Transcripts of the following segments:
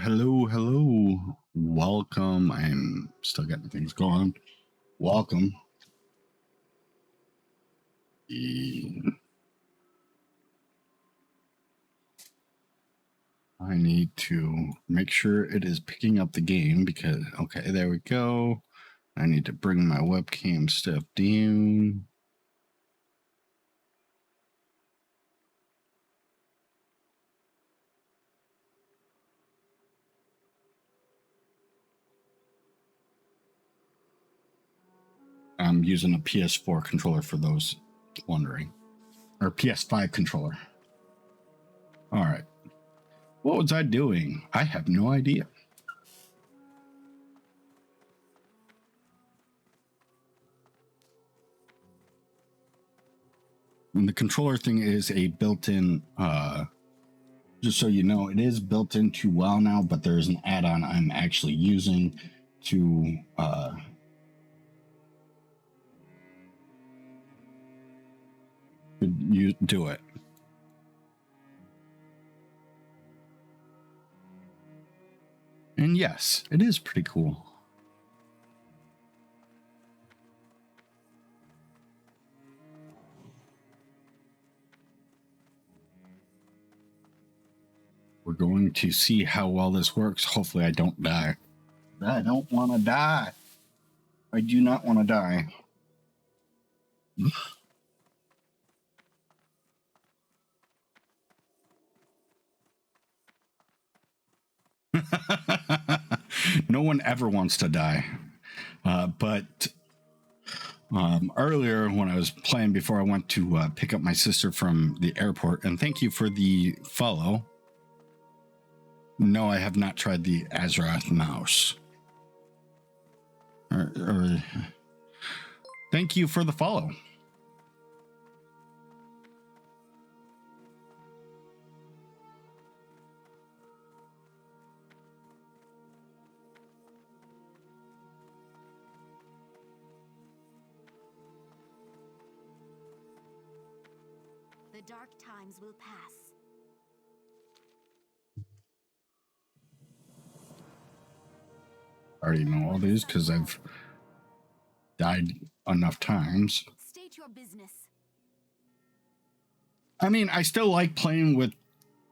Hello. Welcome. I'm still getting things going. Welcome. I need to make sure it is picking up the game because, okay, there we go. I need to bring my webcam stuff down. I'm using a PS4 controller for those wondering, or PS5 controller. All right. What was I doing? I have no idea. And the controller thing is a built-in, just so you know, it is built into WoW now, but there's an add-on I'm actually using to you do it. And yes, it is pretty cool. We're going to see how well this works. Hopefully I don't die. I don't want to die. I do not want to die. No one ever wants to die. But earlier when I was playing before I went to pick up my sister from the airport, and thank you for the follow. No, I have not tried the Azeroth mouse. Thank you for the follow. The dark times will pass. I already know all these because I've died enough times. State your business. I mean, I still like playing with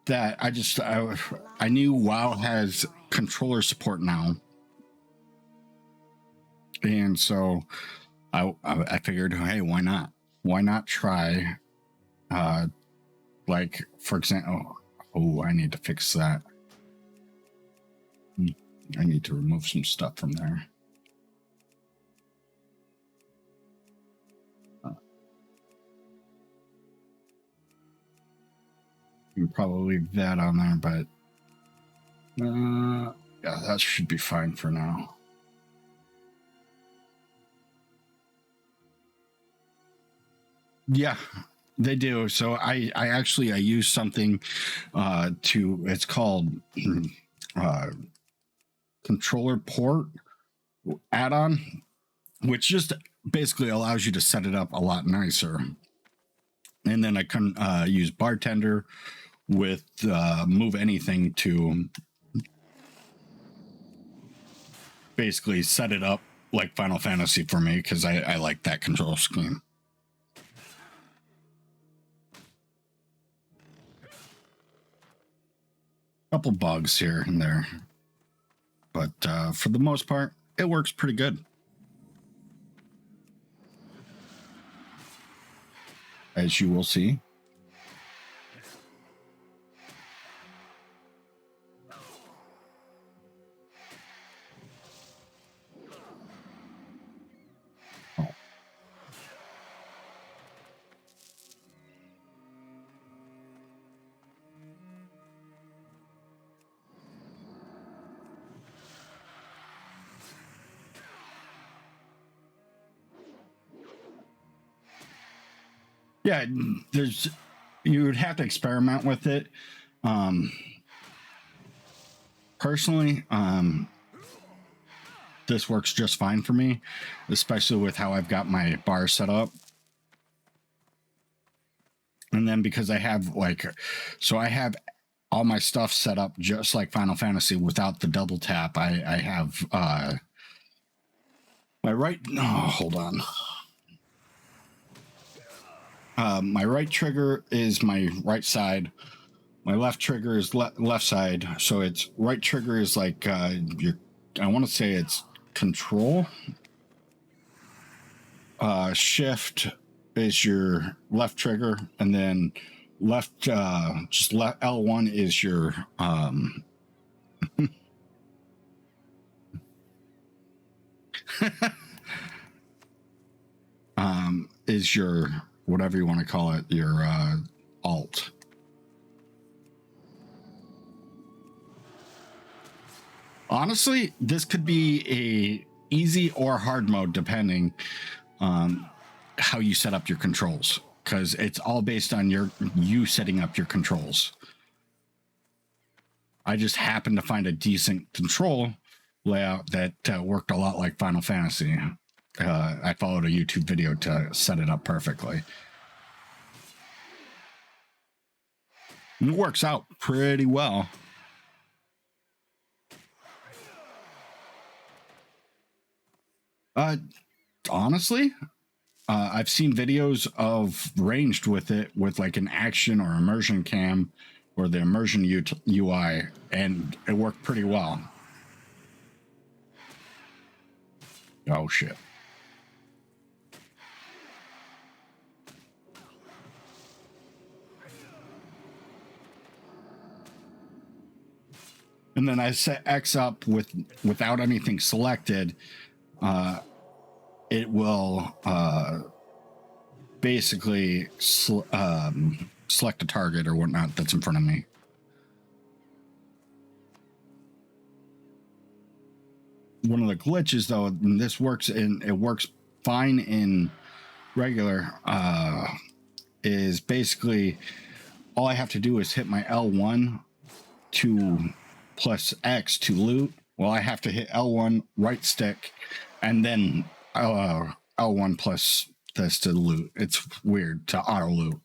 that. I knew WoW has controller support now. And so I figured, hey, why not? Why not try, like, for example, I need to fix that. I need to remove some stuff from there. You can probably leave that on there, but yeah, that should be fine for now. Yeah, they do. So I use something it's called controller port add-on, which just basically allows you to set it up a lot nicer. And then I can use bartender with move anything to basically set it up like Final Fantasy for me, because I like that control scheme. Couple bugs here and there, but for the most part it works pretty good, as you will see. Yeah, you would have to experiment with it. Personally, this works just fine for me, especially with how I've got my bar set up. And then because I have I have all my stuff set up just like Final Fantasy without the double tap. I have my right. Oh, hold on. My right trigger is my right side. My left trigger is left side. So it's right trigger is like your. I want to say it's control. Shift is your left trigger, and then left just L1 is your is your whatever you want to call it, your alt. Honestly, this could be a easy or hard mode depending on how you set up your controls, because it's all based on you setting up your controls. I just happened to find a decent control layout that worked a lot like Final Fantasy. I followed a YouTube video to set it up perfectly. And it works out pretty well. Honestly, I've seen videos of ranged with it with like an action or immersion cam or the immersion UI, and it worked pretty well. Oh shit. And then I set X up without anything selected. It will basically select a target or whatnot that's in front of me. One of the glitches, though, and this works it works fine in regular, is basically all I have to do is hit my L1 plus X to loot. Well, I have to hit L1 right stick and then L1 plus this to loot. It's weird to auto loot.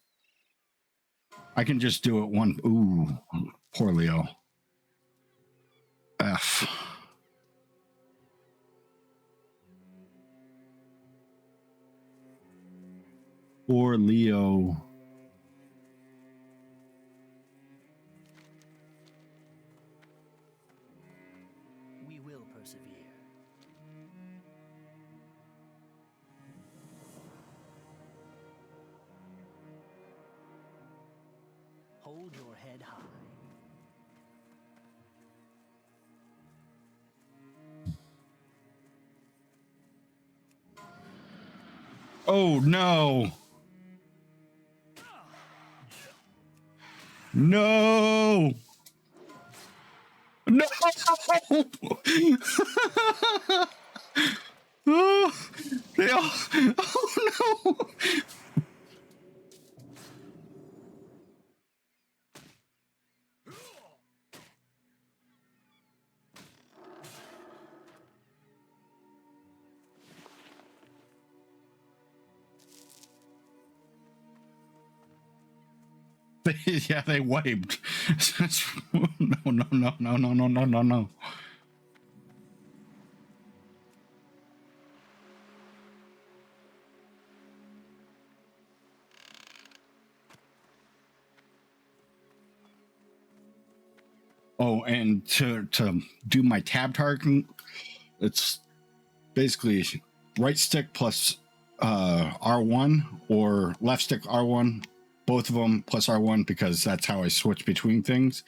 I can just do it one. Ooh, poor Leo. F. Poor Leo. We will persevere. Hold your head high. Oh no. No. No. Oh, they all, oh no. Yeah, they wiped. No. Oh, and to do my tab targeting, it's basically right stick plus R1 or left stick R1, both of them plus R1, because that's how I switch between things.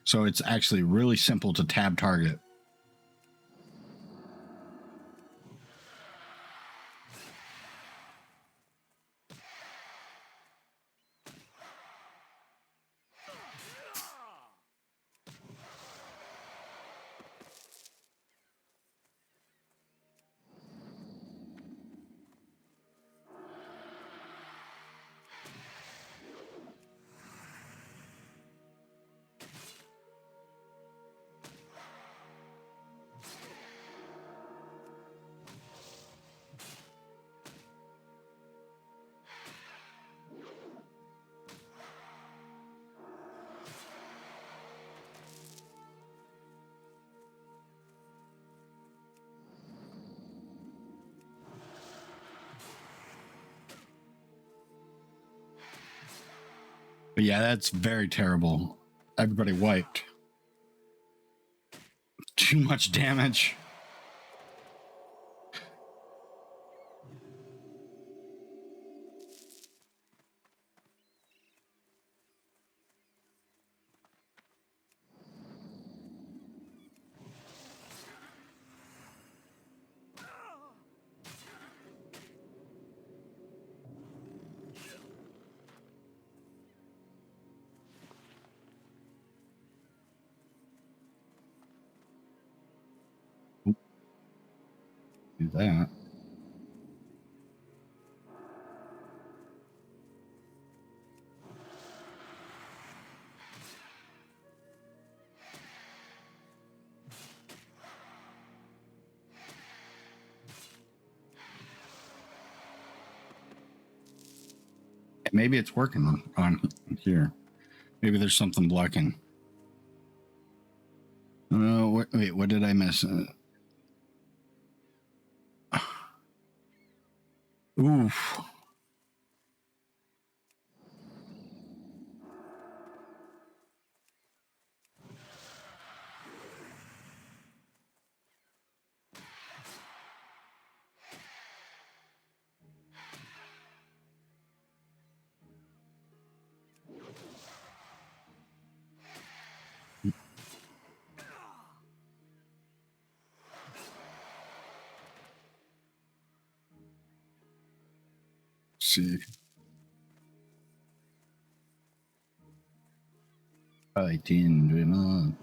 So it's actually really simple to tab target. But yeah, that's very terrible. Everybody wiped. Too much damage. Do that. Maybe it's working on here. Maybe there's something blocking. Wait, what did I miss? Oof. See. I didn't.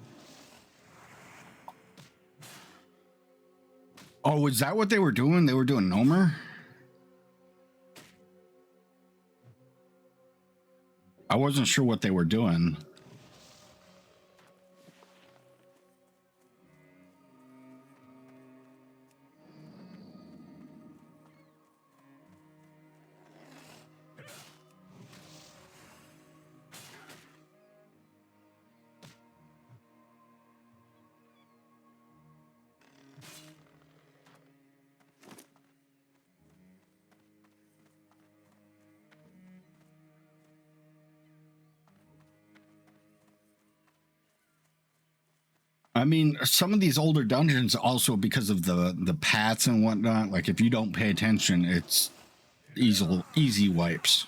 Oh, is that what they were doing? They were doing Nomer? I wasn't sure what they were doing. I mean, some of these older dungeons also because of the paths and whatnot. Like if you don't pay attention, it's easy wipes.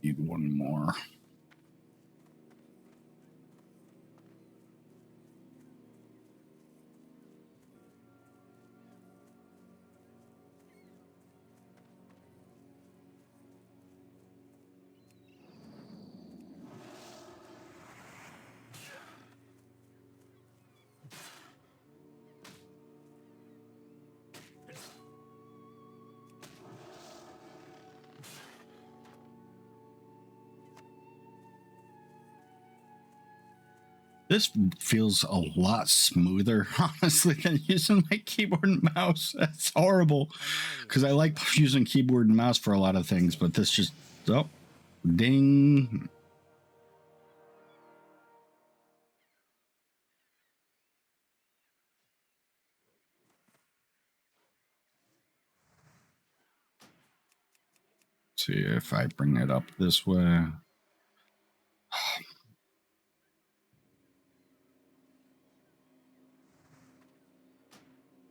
Need one more. This feels a lot smoother, honestly, than using my keyboard and mouse. That's horrible because I like using keyboard and mouse for a lot of things, but this just, oh, ding. See if I bring it up this way.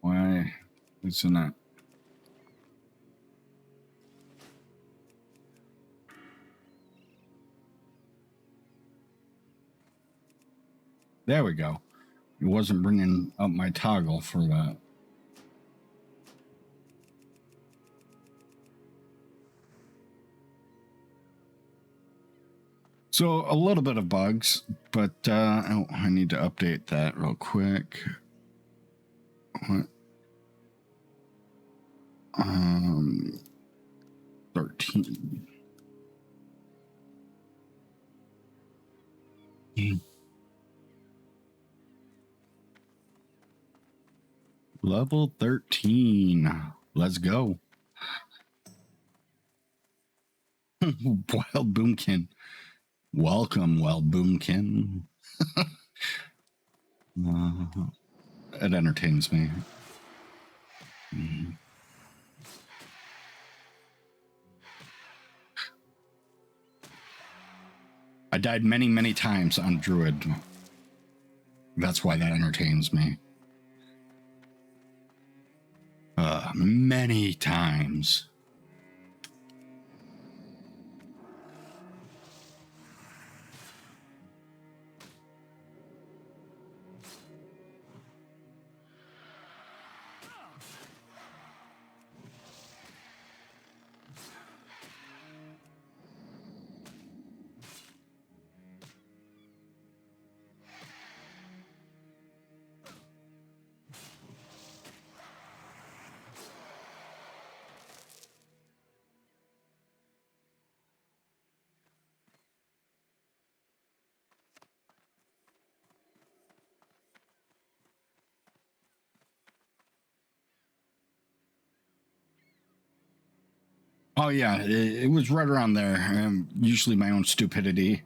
Why isn't it? There we go. It wasn't bringing up my toggle for that. So a little bit of bugs, but oh, I need to update that real quick. What? 13. Level 13. Let's go. Wild Boomkin. Welcome, well, Boomkin. It entertains me. I died many, many times on Druid. That's why that entertains me. Many times. Oh yeah, it was right around there. Usually my own stupidity.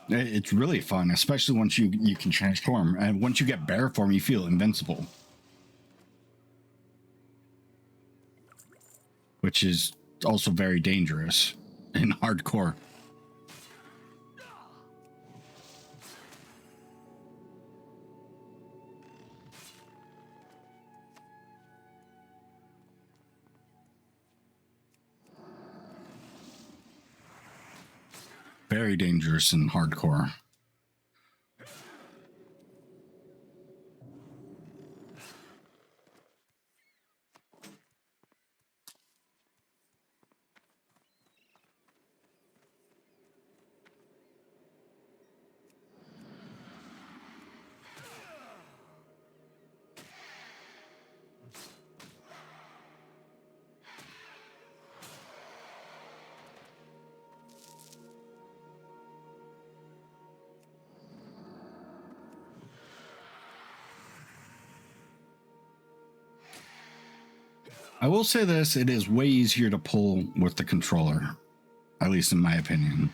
It's really fun, especially once you can transform. And once you get bear form, you feel invincible, which is also very dangerous in hardcore. Very dangerous in hardcore. I will say this, it is way easier to pull with the controller, at least in my opinion.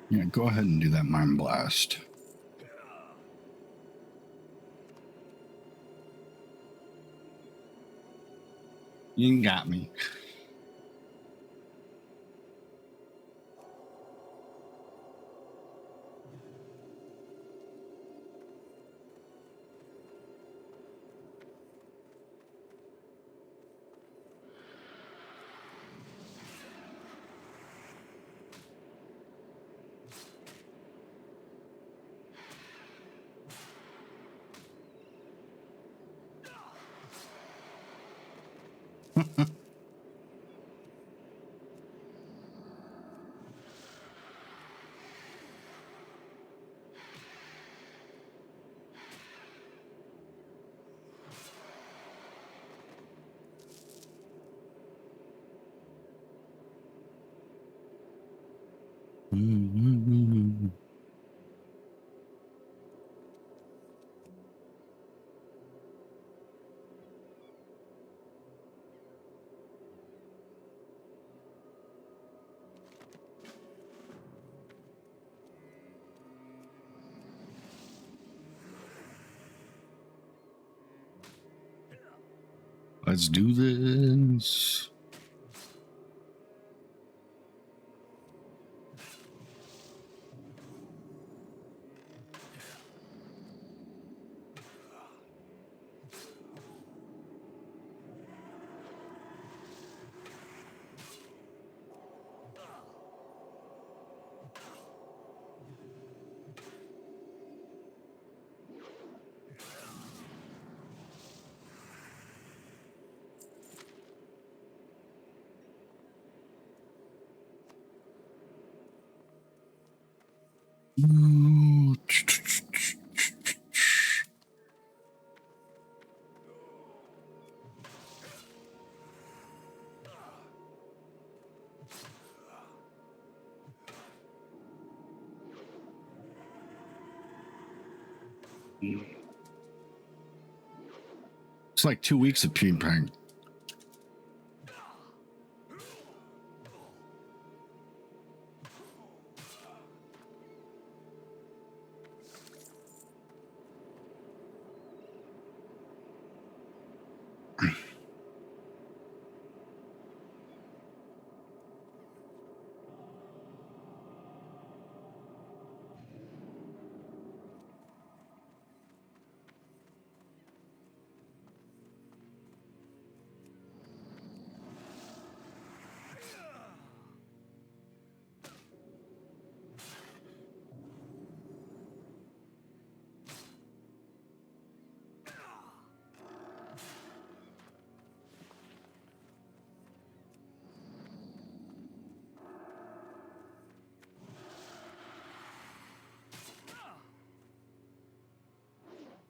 Yeah, go ahead and do that Mind Blast. You got me. Let's do this. It's like 2 weeks of PvP.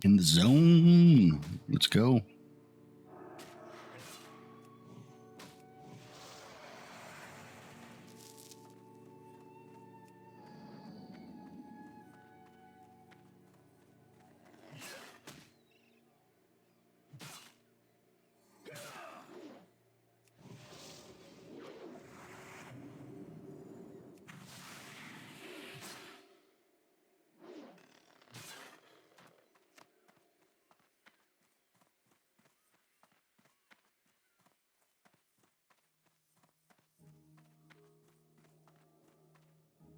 In the zone. Let's go.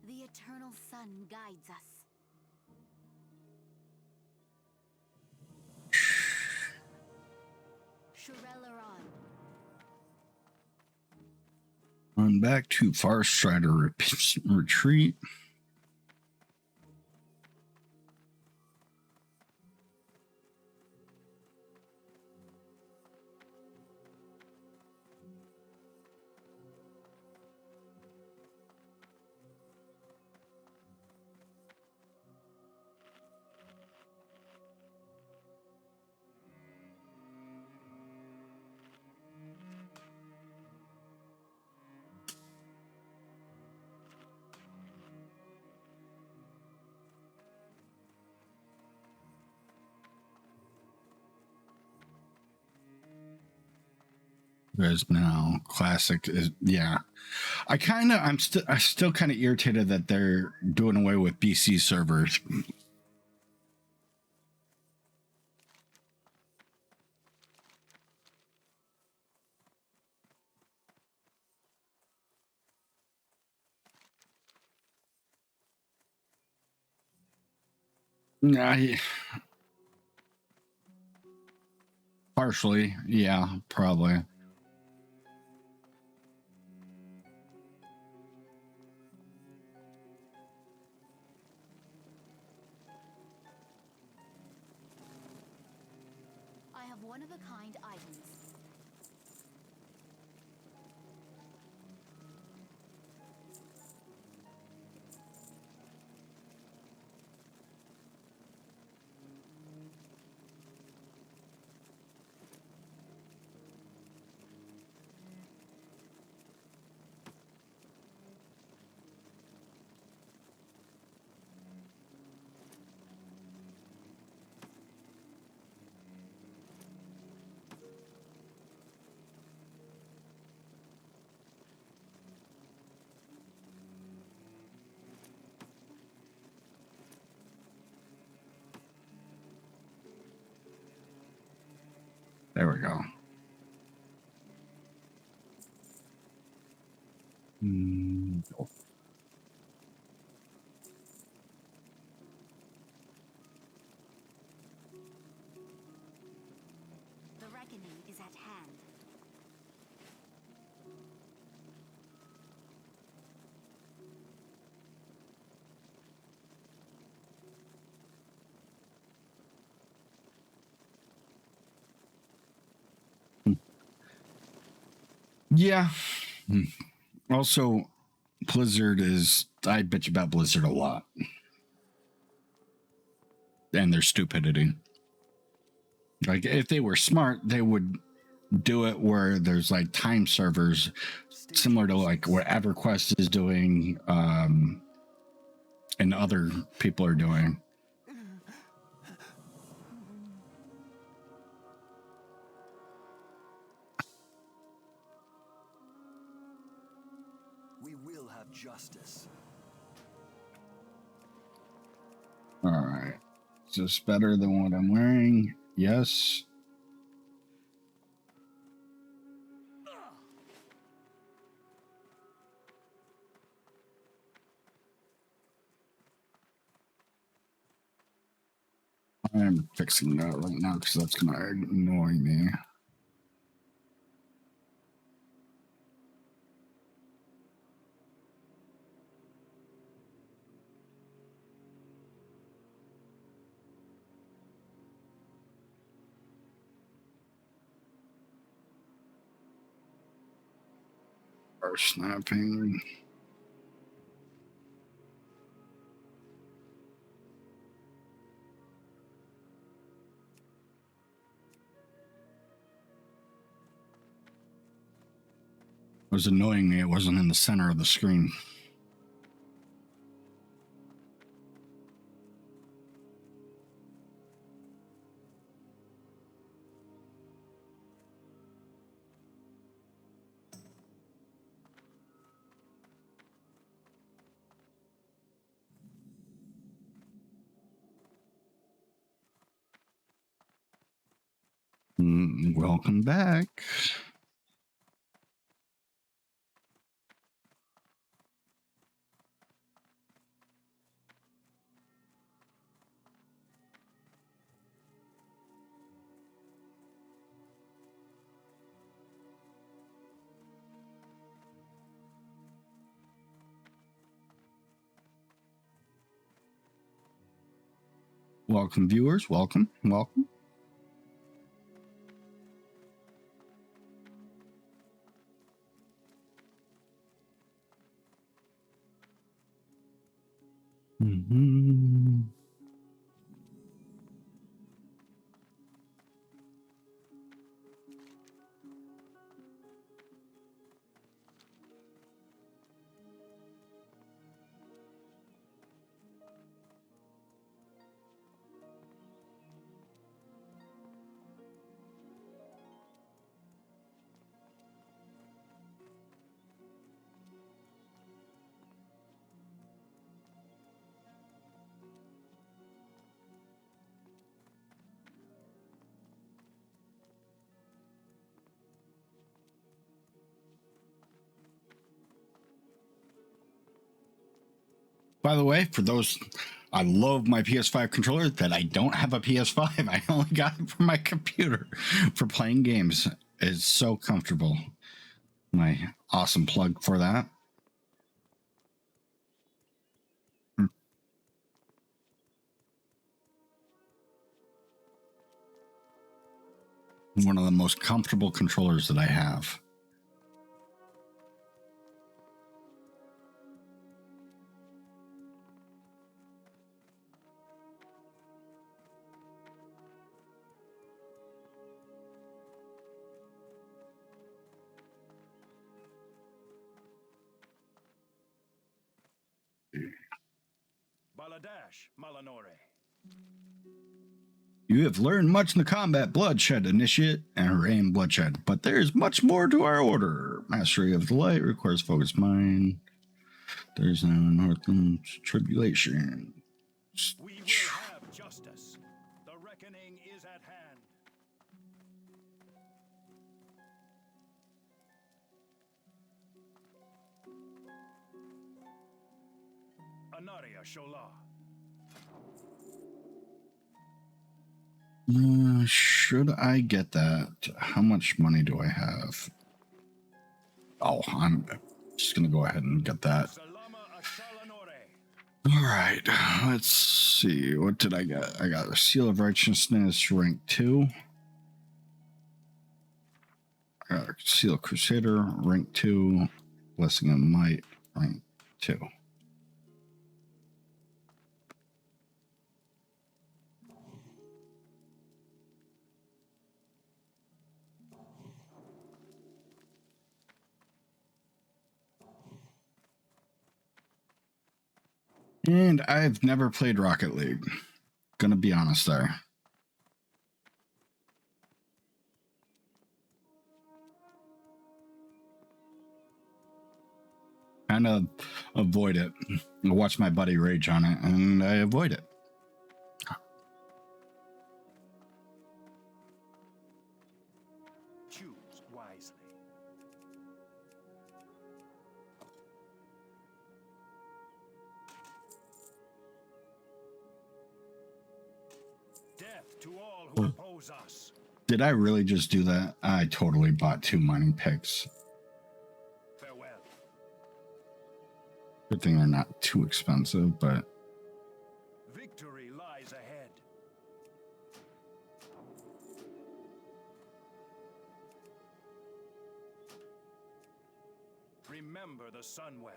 The eternal sun guides us. Shirelleron. Run back to Far Strider retreat. There's now classic is yeah. I'm still kind of irritated that they're doing away with BC servers. Nah, partially, yeah, probably. I have one-of-a-kind items. There we go. The reckoning is at hand. Yeah. Also, Blizzard is, I bitch about Blizzard a lot. And their stupidity. Like, if they were smart, they would do it where there's like time servers similar to like what EverQuest is doing, and other people are doing. We will have justice. All right. Is this better than what I'm wearing? Yes. I'm fixing that right now because that's going to annoy me. Or snapping. It was annoying me. It wasn't in the center of the screen. Welcome back. Welcome, viewers. Welcome. Welcome. Mm-hmm. By the way, for those, I love my PS5 controller that I don't have a PS5. I only got it for my computer for playing games. It's so comfortable. My awesome plug for that. One of the most comfortable controllers that I have. Baladash, Malanore. You have learned much in the combat bloodshed initiate and aim bloodshed, but there is much more to our order. Mastery of the light requires focused mind. There's no northern tribulation. We will have justice. The reckoning is at hand. Anaria Shola. Should I get that? How much money do I have? Oh, I'm just gonna go ahead and get that. Salama Ashalanore. All right, let's see. What did I get? I got a Seal of Righteousness, rank 2. I got a Seal of Crusader, rank 2. Blessing of Might, rank 2. And I've never played Rocket League. Gonna be honest there. Kind of avoid it. I watch my buddy rage on it, and I avoid it. Choose wisely. Death to all who oppose us. Did I really just do that? I totally bought 2 mining picks. Farewell. Good thing they're not too expensive, but Victory lies ahead. Remember the Sunwell.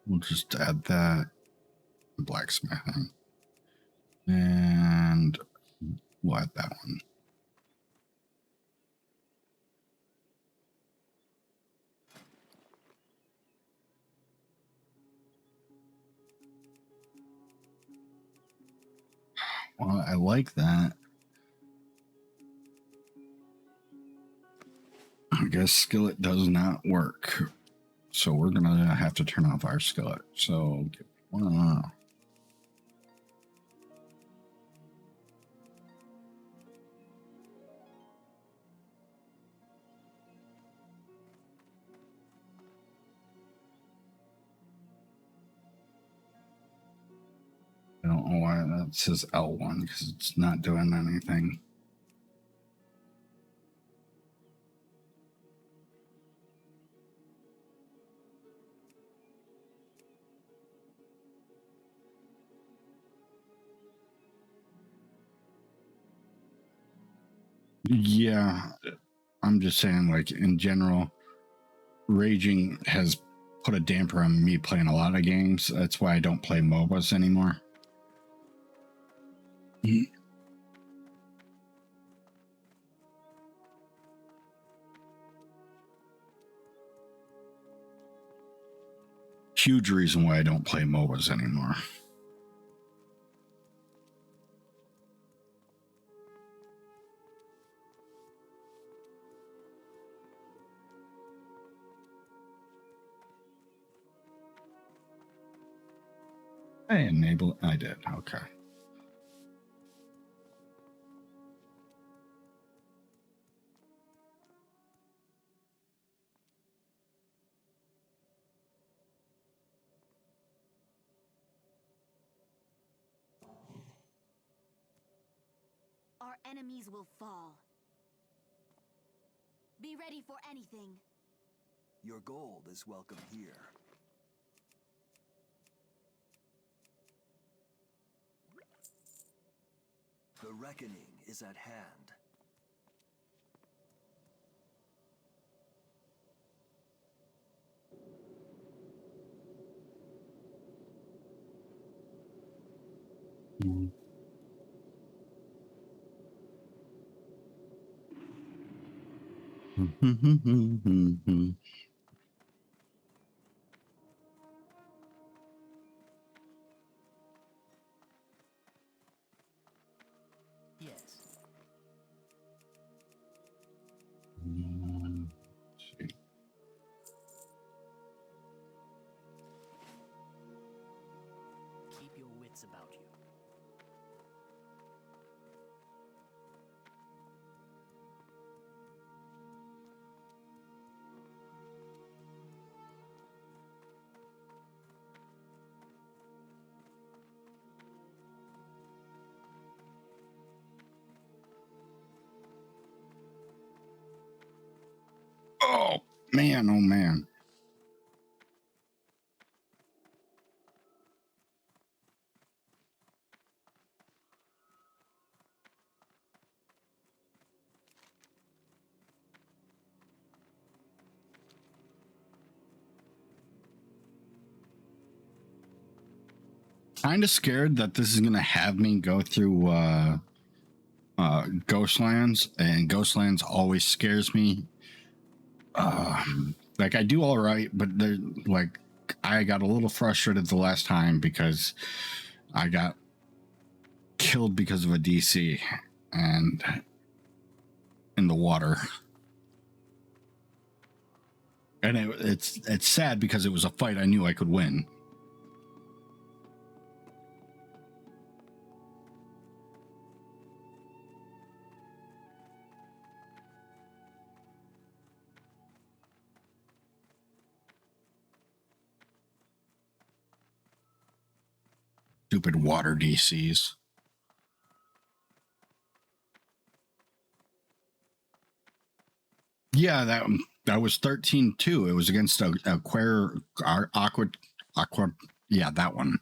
we'll just add that. Blacksmithing. And we'll add that one. Well, I like that. I guess skillet does not work. So we're going to have to turn off our skillet. So, I don't know why that says L1 because it's not doing anything. Yeah, I'm just saying, like, in general, raging has put a damper on me playing a lot of games. That's why I don't play MOBAs anymore. Huge reason why I don't play MOBAs anymore. I enabled. I did. Okay. Our enemies will fall. Be ready for anything. Your gold is welcome here. The reckoning is at hand. Yes. See. Keep your wits about you. Man, oh man. Kind of scared that this is gonna have me go through Ghostlands, and Ghostlands always scares me. Like I do all right, but like I got a little frustrated the last time because I got killed because of a DC and in the water. And it's sad because it was a fight I knew I could win. Stupid water DCs. Yeah, that was 13 too. It was against a aqua. Yeah, that one.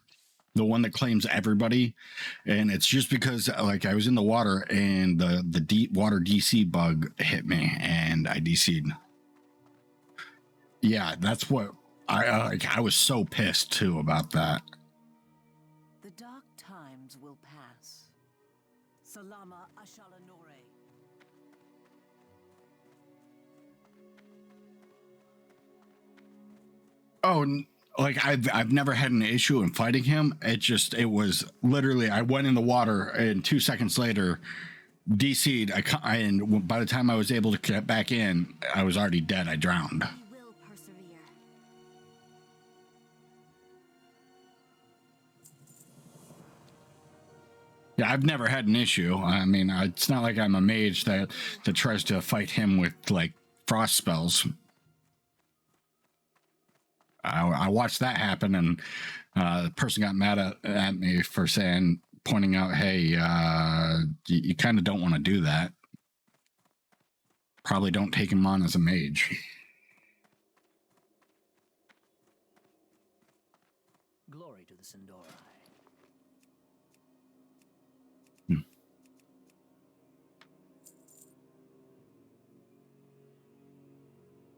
The one that claims everybody, and it's just because like I was in the water and the deep water DC bug hit me and I DC'd. Yeah, that's what I was so pissed too about that. The dark times will pass. Salama Ashalanore. Oh, like I've never had an issue in fighting him. It was literally I went in the water and 2 seconds later DC'd. And by the time I was able to get back in, I was already dead. I drowned. We will persevere. Yeah, I've never had an issue. I mean, it's not like I'm a mage that tries to fight him with like frost spells. I watched that happen, and the person got mad at me for pointing out, hey, you kind of don't want to do that. Probably don't take him on as a mage. Glory to the Sindori.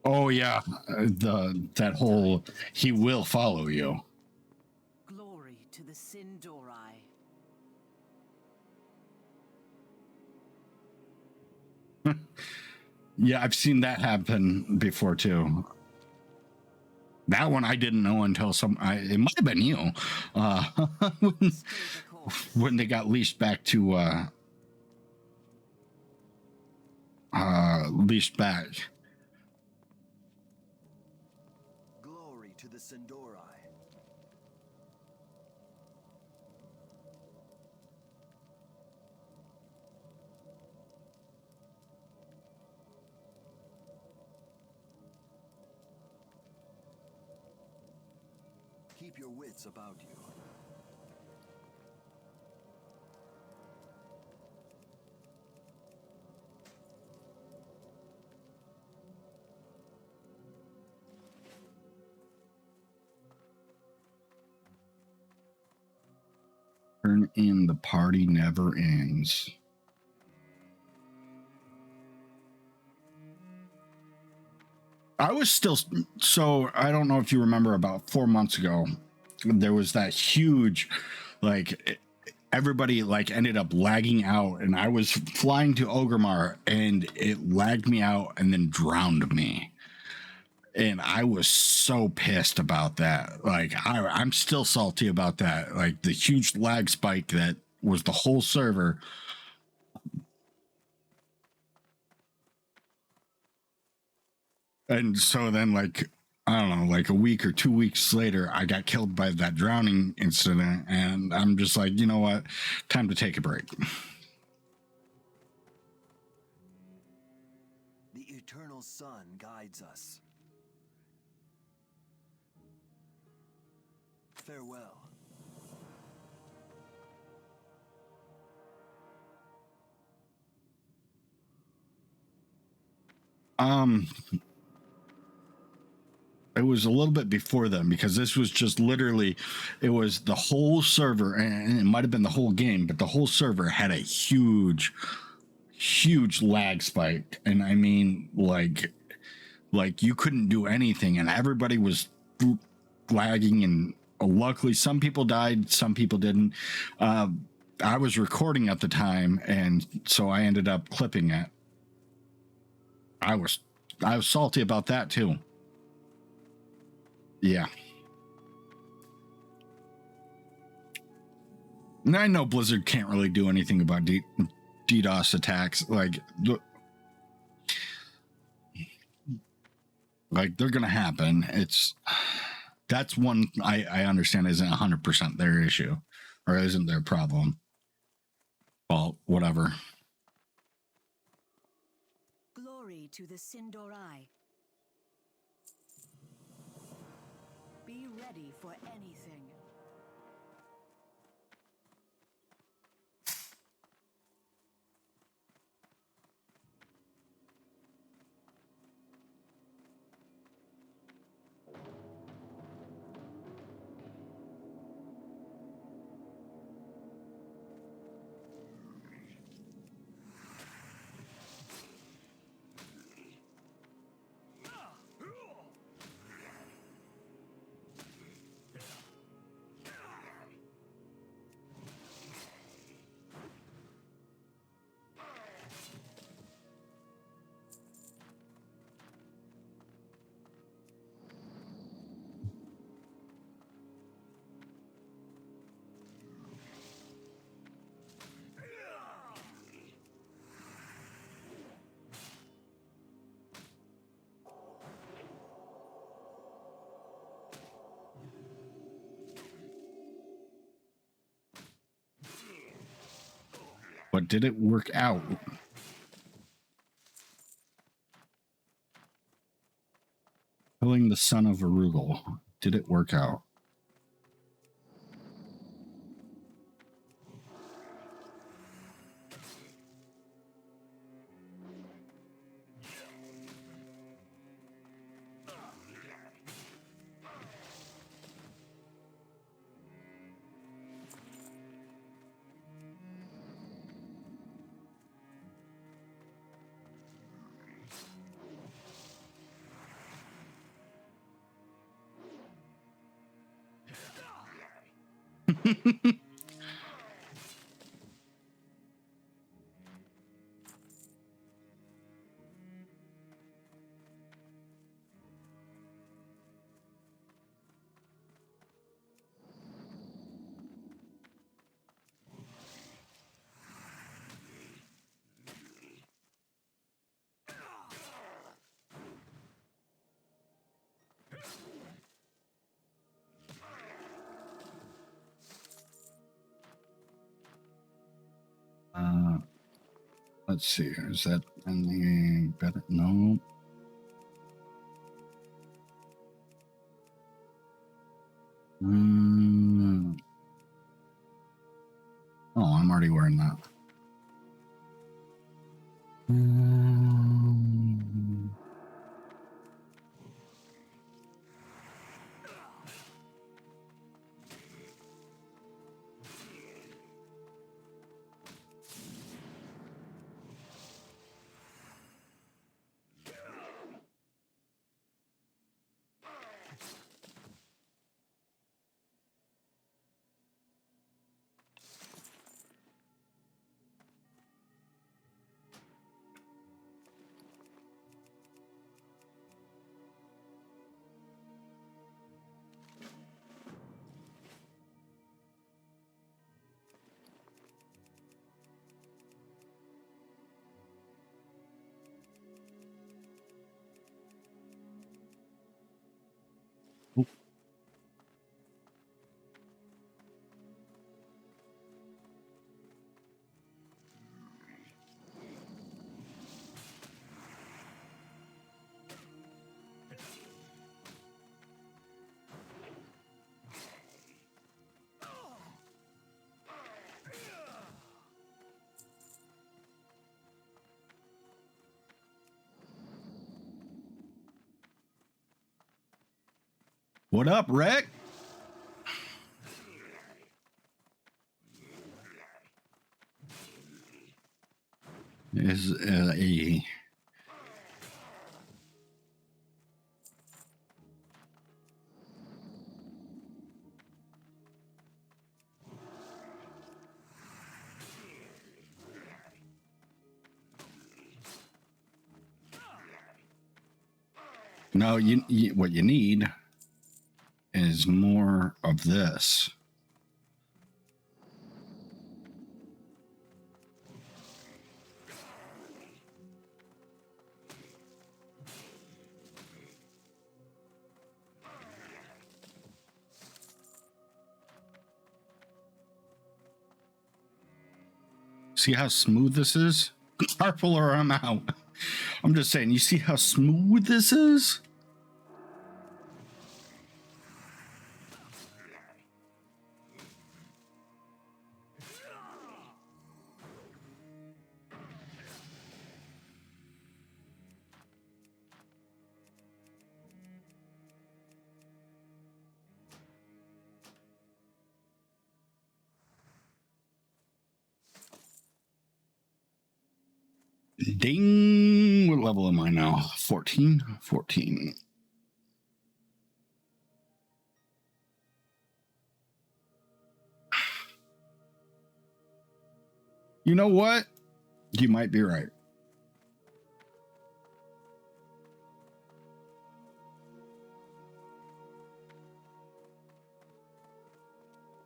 Oh yeah, that whole he will follow you. Glory to the Sindori. Yeah, I've seen that happen before too. That one I didn't know until it might have been you, when, Stay the course. when they got leashed back to leashed back. Glory to the Sindori. Keep your wits about you. Turn in, the party never ends. I was still so I don't know if you remember about 4 months ago, there was that huge, like everybody like ended up lagging out, and I was flying to Ogremar and it lagged me out and then drowned me. And I was so pissed about that. Like I'm still salty about that. Like the huge lag spike that was the whole server. And so then, like, I don't know, like a week or 2 weeks later, I got killed by that drowning incident. And I'm just like, you know what? Time to take a break. The eternal sun guides us. Farewell. it was a little bit before then, because this was just literally, it was the whole server, and it might have been the whole game, but the whole server had a huge lag spike. And I mean, like you couldn't do anything, and everybody was lagging. And luckily some people died, some people didn't. I was recording at the time, and so I ended up clipping it. I was salty about that too. Yeah. And I know Blizzard can't really do anything about DDoS attacks. Like they're gonna happen. That's one I understand isn't 100% their issue, or isn't their problem. Well, whatever. Glory to the Sindorai. Be ready for anything. But did it work out? Killing the son of Arugal. Did it work out? Let's see. Is that any better? No. Oh, I'm already wearing that. What up, Rick? Is a no, you what you need is more of this. See how smooth this is? Purple or I'm out. I'm just saying, you see how smooth this is? Ding! What level am I now? 14? 14. You know what? You might be right.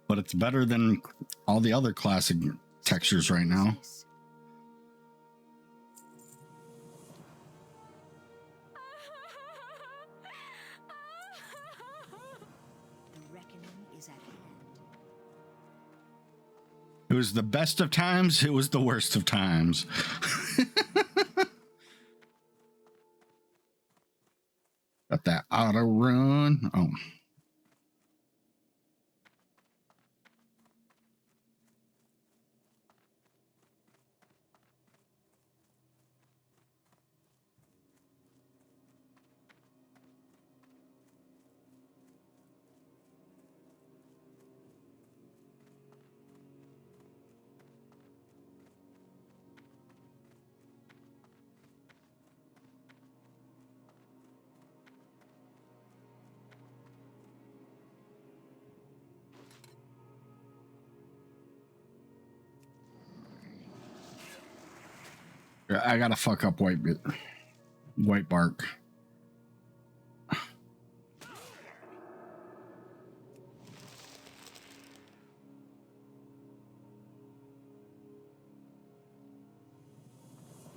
But it's better than all the other classic textures right now. The reckoning is at hand. It was the best of times. It was the worst of times. Got that auto run. Oh. I gotta fuck up white bark.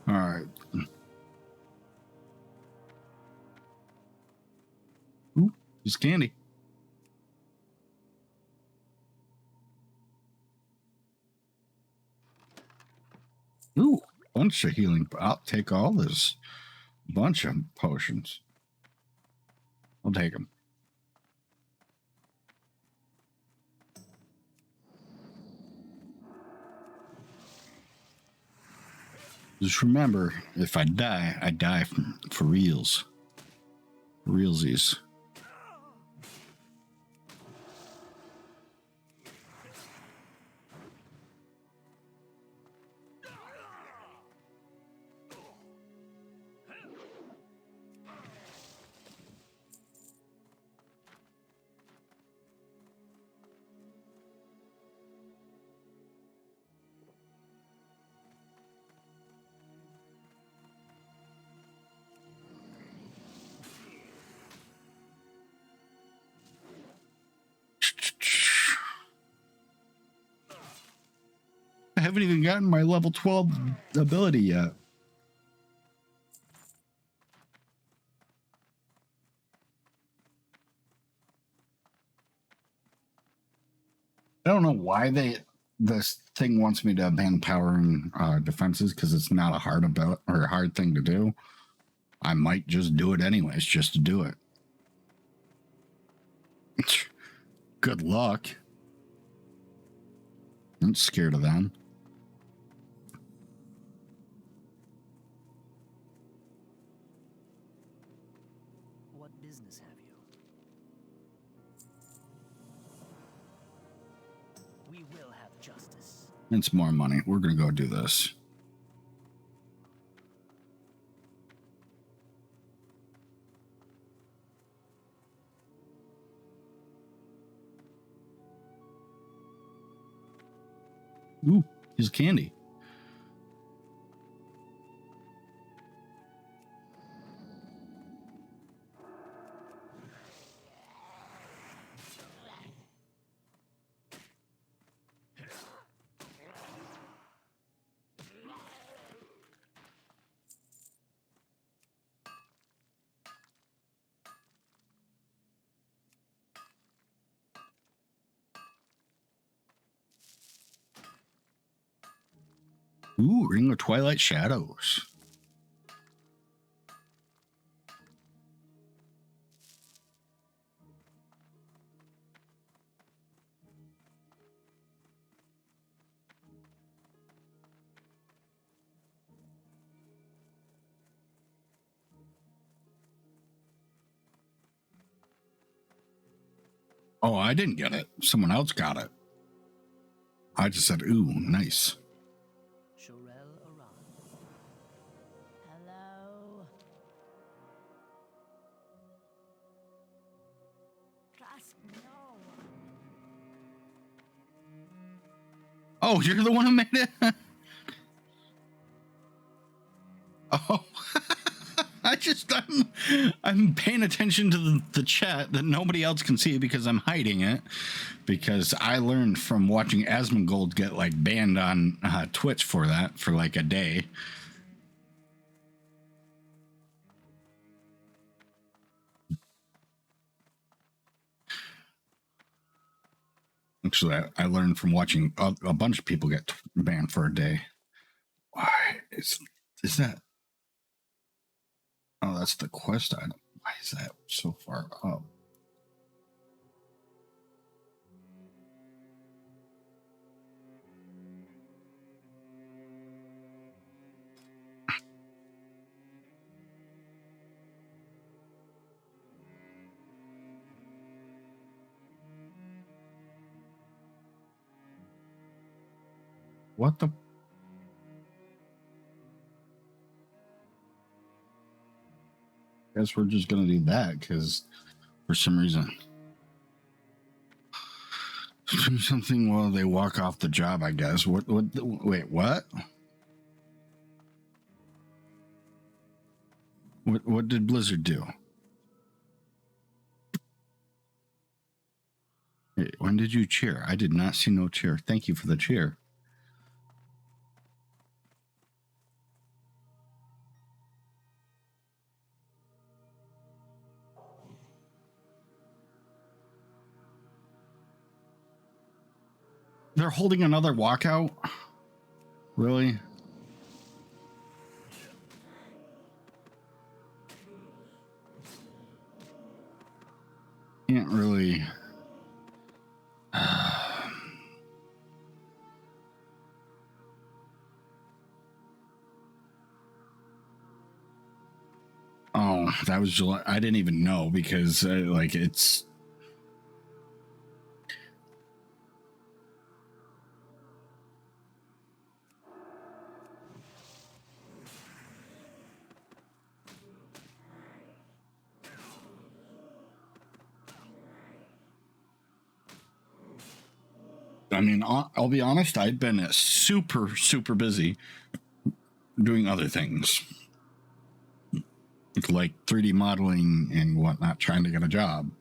All right. Ooh, it's candy. Ooh, bunch of healing. I'll take all this bunch of potions. I'll take them. Just remember, if I die, I die for reals. Realsies. I haven't even gotten my level 12 ability yet. I don't know why this thing wants me to ban power and defenses, because it's not a hard ability or a hard thing to do. I might just do it anyways, just to do it. Good luck. I'm scared of them. What business have you? It's more money. We're gonna go do this. Ooh, here's candy. Ooh, Ring of Twilight Shadows. Oh, I didn't get it. Someone else got it. I just said, ooh, nice. Shorel Aran. Hello. Trust no one. Oh, you're the one who made it? Oh, I'm paying attention to the chat that nobody else can see because I'm hiding it. Because I learned from watching Asmongold get like banned on Twitch for that for like a day. Actually, I learned from watching a bunch of people get banned for a day. Why is that? Oh, that's the quest item. Why is that so far up? What the? Guess we're just gonna do that because for some reason. Something while they walk off the job, I guess. Wait, what? What did Blizzard do? Hey, when did you cheer? I did not see no cheer. Thank you for the cheer. They're holding another walkout? Really? Can't really. Oh, that was July. I didn't even know because like it's. I mean, I'll be honest, I'd been super, super busy doing other things like 3D modeling and whatnot, trying to get a job.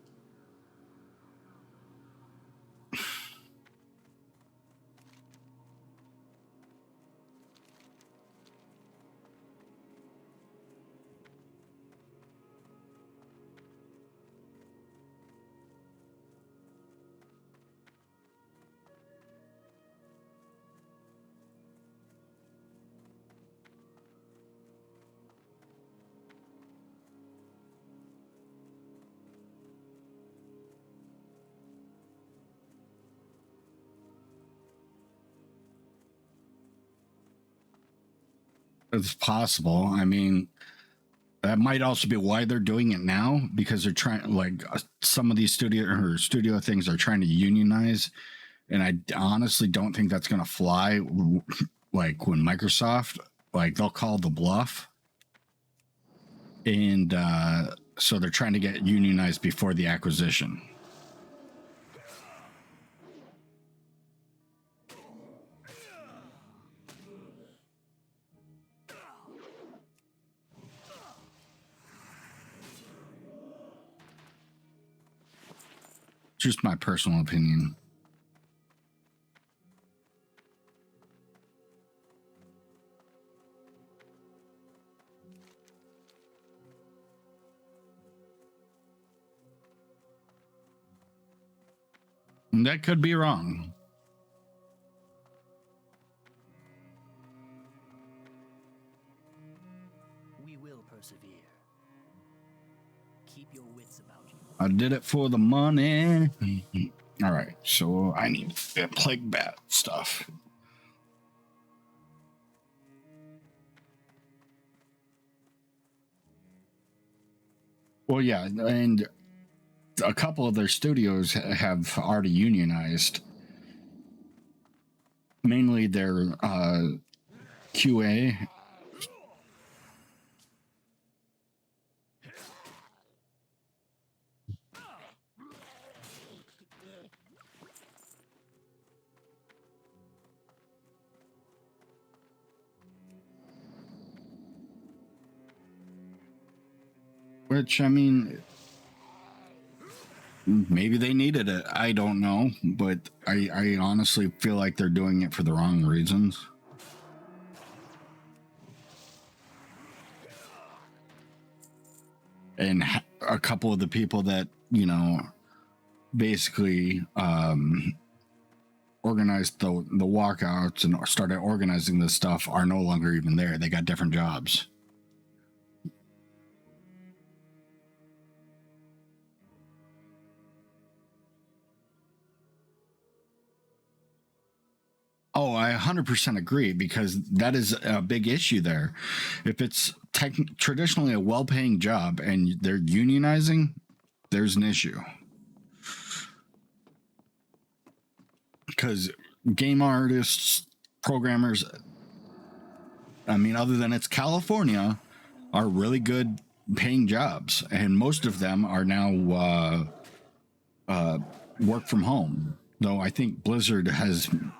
It's possible. I mean, that might also be why they're doing it now because they're trying, like, some of these studio things are trying to unionize And I honestly don't think that's going to fly. Like when Microsoft, like they'll call the bluff. And so they're trying to get unionized before the acquisition. Just my personal opinion. And that could be wrong. We will persevere. Keep your wits about you. I did it for the money. All right, so I need plague bat stuff. Well, yeah, and a couple of their studios have already unionized. Mainly their QA. Which, I mean, maybe they needed it. I don't know. But I honestly feel like they're doing it for the wrong reasons. And a couple of the people that, you know, basically organized the walkouts and started organizing this stuff are no longer even there. They got different jobs. Oh, I 100% agree, because that is a big issue there. If it's traditionally a well-paying job and they're unionizing, there's an issue. Because game artists, programmers, I mean, other than it's California, are really good paying jobs. And most of them are now work from home. Though I think Activision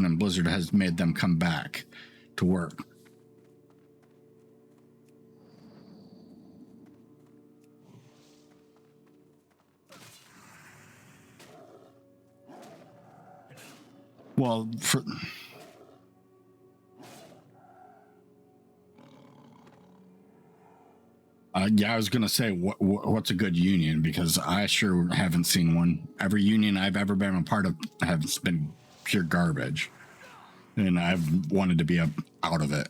and Blizzard has made them come back to work. Well, yeah, I was gonna say what's a good union, because I sure haven't seen one. Every union I've ever been a part of has been pure garbage, and I've wanted to be out of it.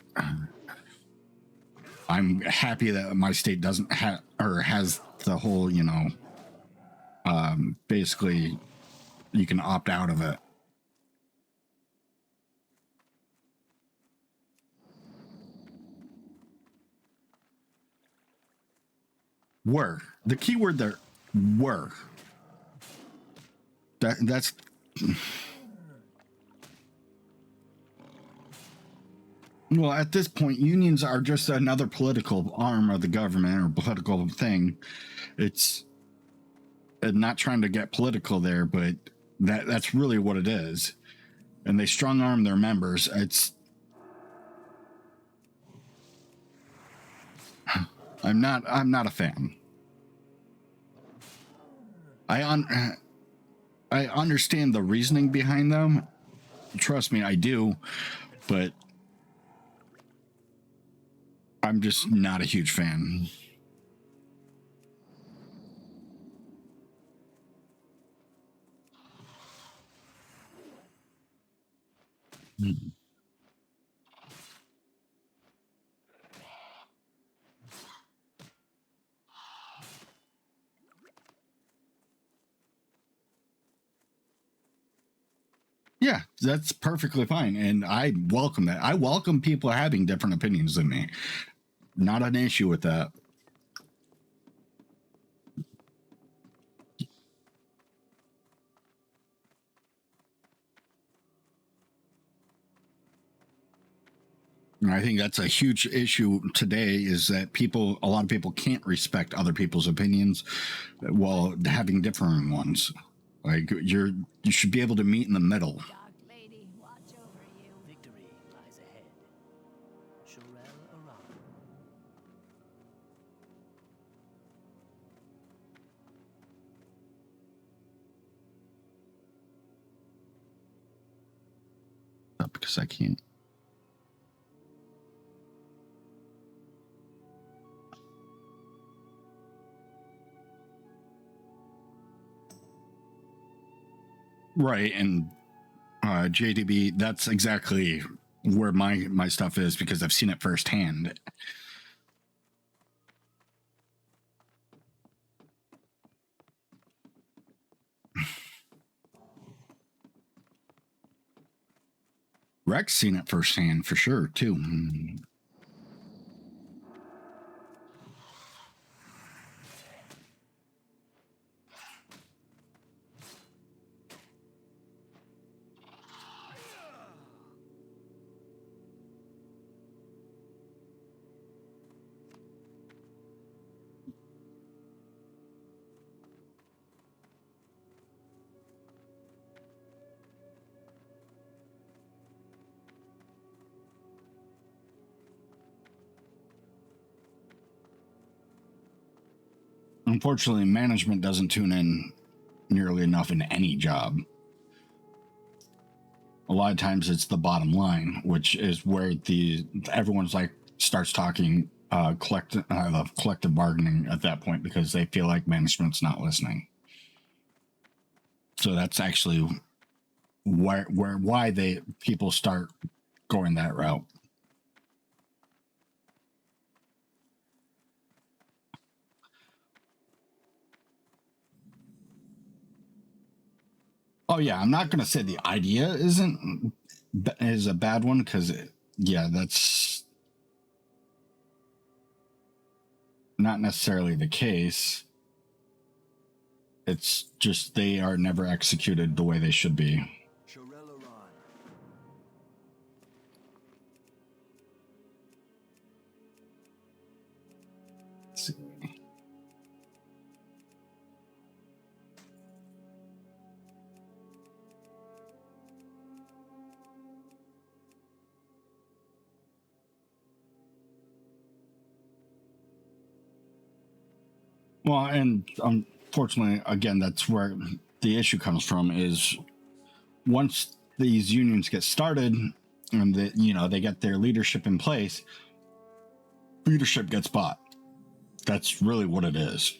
I'm happy that my state doesn't have or has the whole, you know, basically you can opt out of it. Were the key word there? Were. That's. Well, at this point, unions are just another political arm of the government or political thing. It's not trying to get political there, but that's really what it is. And they strong arm their members. I'm not a fan. I understand the reasoning behind them. Trust me, I do. But I'm just not a huge fan. Yeah, that's perfectly fine. And I welcome that. I welcome people having different opinions than me. Not an issue with that. And I think that's a huge issue today, is that a lot of people can't respect other people's opinions while having differing ones. Like you should be able to meet in the middle. Dark Lady, watch over you. Victory lies ahead. Shorel Aran. Because I can't. Right, and JDB, that's exactly where my stuff is, because I've seen it firsthand. Rex seen it firsthand for sure too. Unfortunately, management doesn't tune in nearly enough in any job. A lot of times it's the bottom line, which is where everyone's like starts talking collective bargaining at that point, because they feel like management's not listening. So that's actually why people start going that route. Oh yeah, I'm not gonna say the idea is a bad one, because that's not necessarily the case. It's just they are never executed the way they should be. Shorel Aran. Let's see. Well, and unfortunately, again, that's where the issue comes from, is once these unions get started and they get their leadership in place, leadership gets bought. That's really what it is.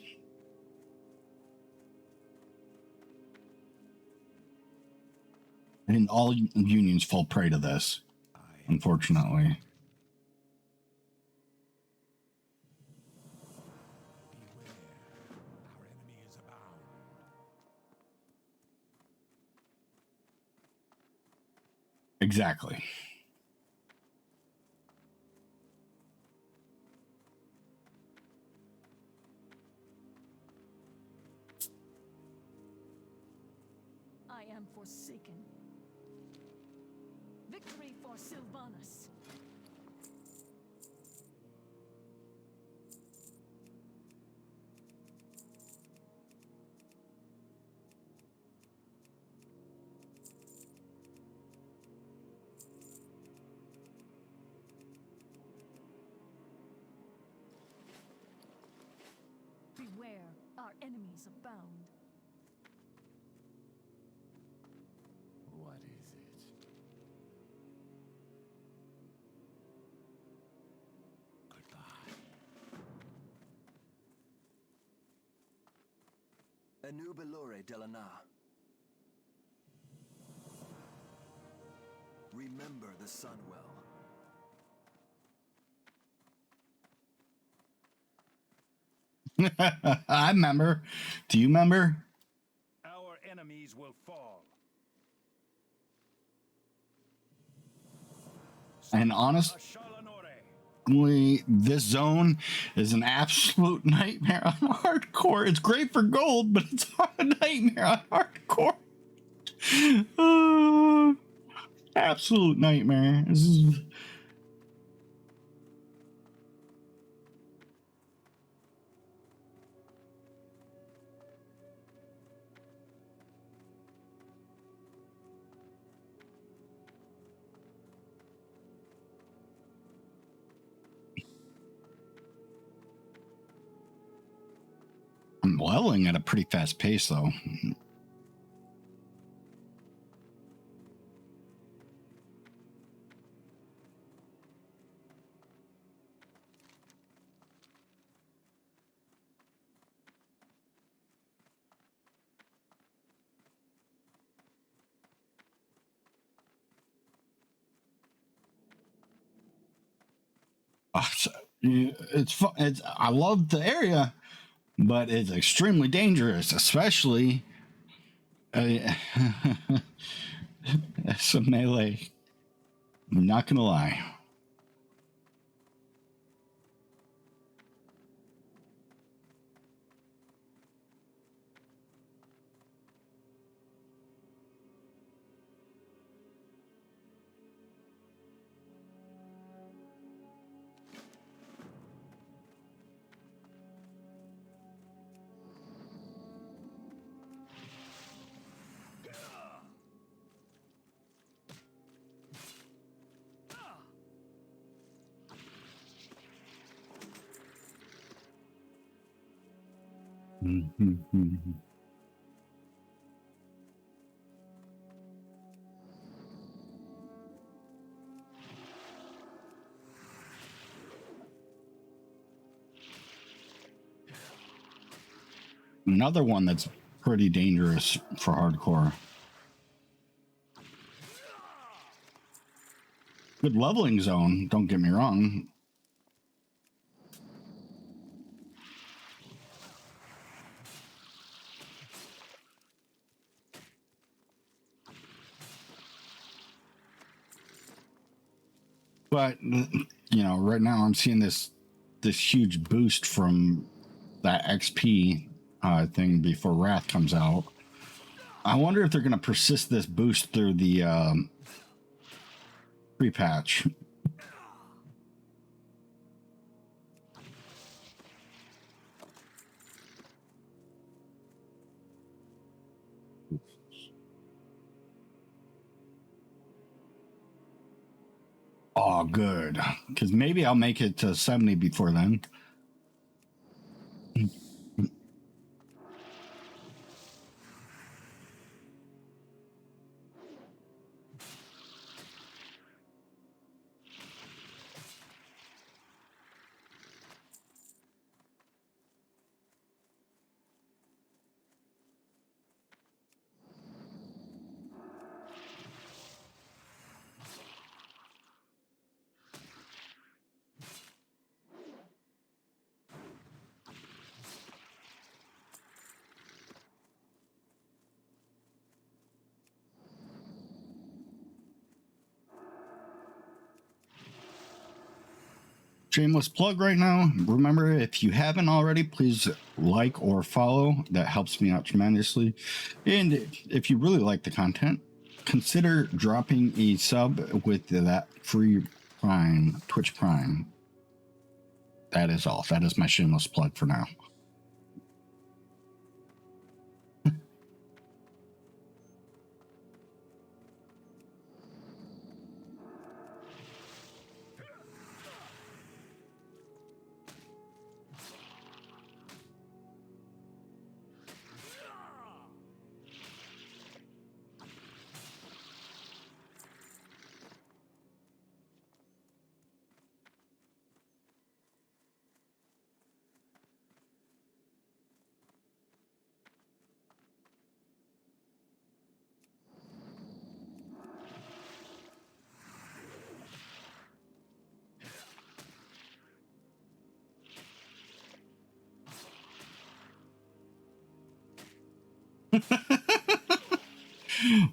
And all unions fall prey to this, unfortunately. Exactly. I am forsaken. Victory for Sylvanas. Beware, our enemies abound. What is it? Goodbye. Anu Belore Delana. Remember the sun well. I remember. Do you remember? Our enemies will fall. And honestly, Ashalanore. this zone is an absolute nightmare on hardcore. It's great for gold, but it's a nightmare on hardcore. Absolute nightmare. I'm leveling at a pretty fast pace, though. It's fun. I love the area, but it's extremely dangerous, especially as a melee. I'm not gonna lie. Another one that's pretty dangerous for hardcore. Good leveling zone, don't get me wrong. But right now I'm seeing this huge boost from that XP thing before Wrath comes out. I wonder if they're going to persist this boost through the pre-patch. Oh, good. Because maybe I'll make it to 70 before then. Shameless plug right now. Remember, if you haven't already, please like or follow. That helps me out tremendously. And if you really like the content, consider dropping a sub with that free Prime, Twitch Prime. That is all. That is my shameless plug for now.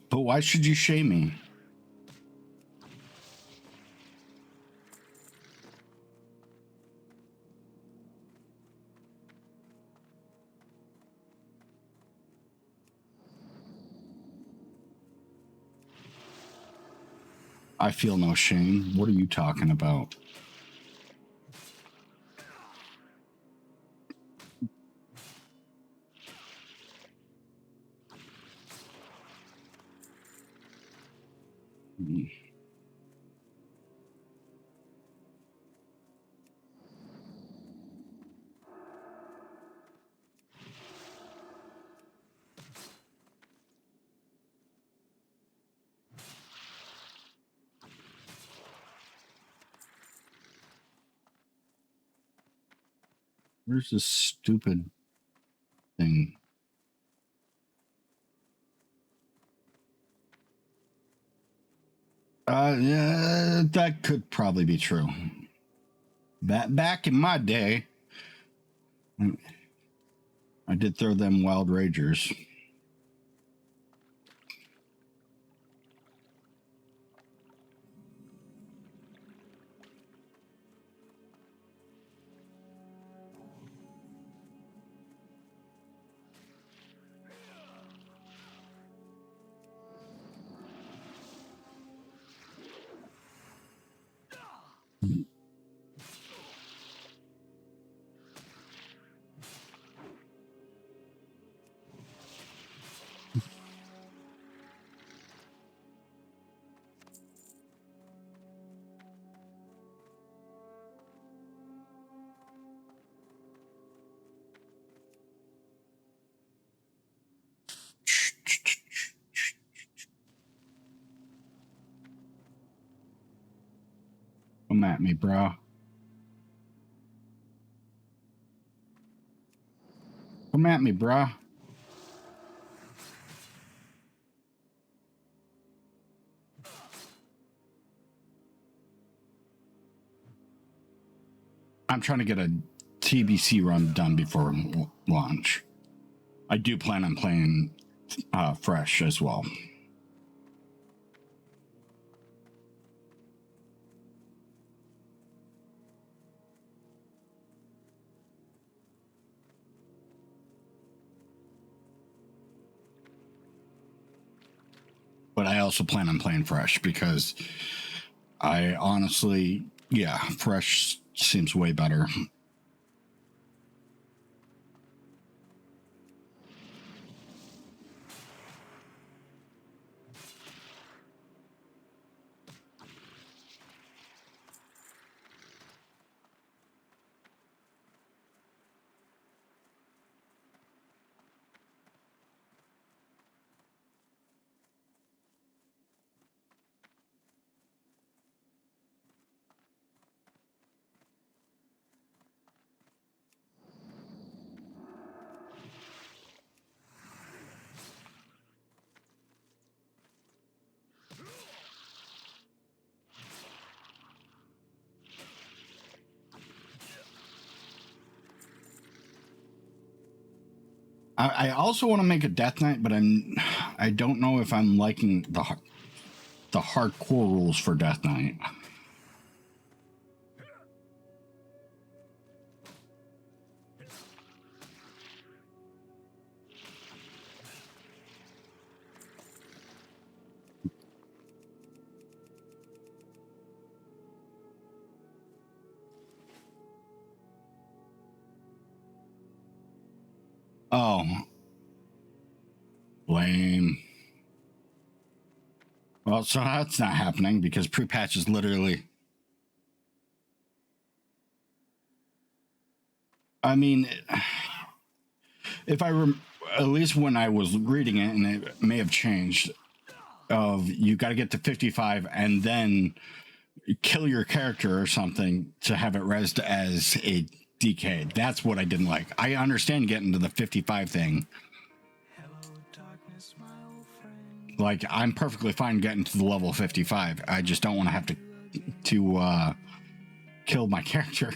But why should you shame me? I feel no shame. What are you talking about? Where's this stupid thing? Yeah, that could probably be true. Back in my day, I did throw them wild ragers. Come at me, bro. Come at me, bro. I'm trying to get a TBC run done before launch. I do plan on playing fresh as well. But I also plan on playing fresh because I honestly, yeah, fresh seems way better. I also want to make a Death Knight, but I don't know if I'm liking the hardcore rules for Death Knight. Oh, lame. Well, so that's not happening because pre-patch is literally. I mean, if I at least when I was reading it, and it may have changed, of you got to get to 55 and then kill your character or something to have it rezzed as a DK. That's what I didn't like. I understand getting to the 55 thing. Like, I'm perfectly fine getting to the level 55. I just don't want to have to kill my character.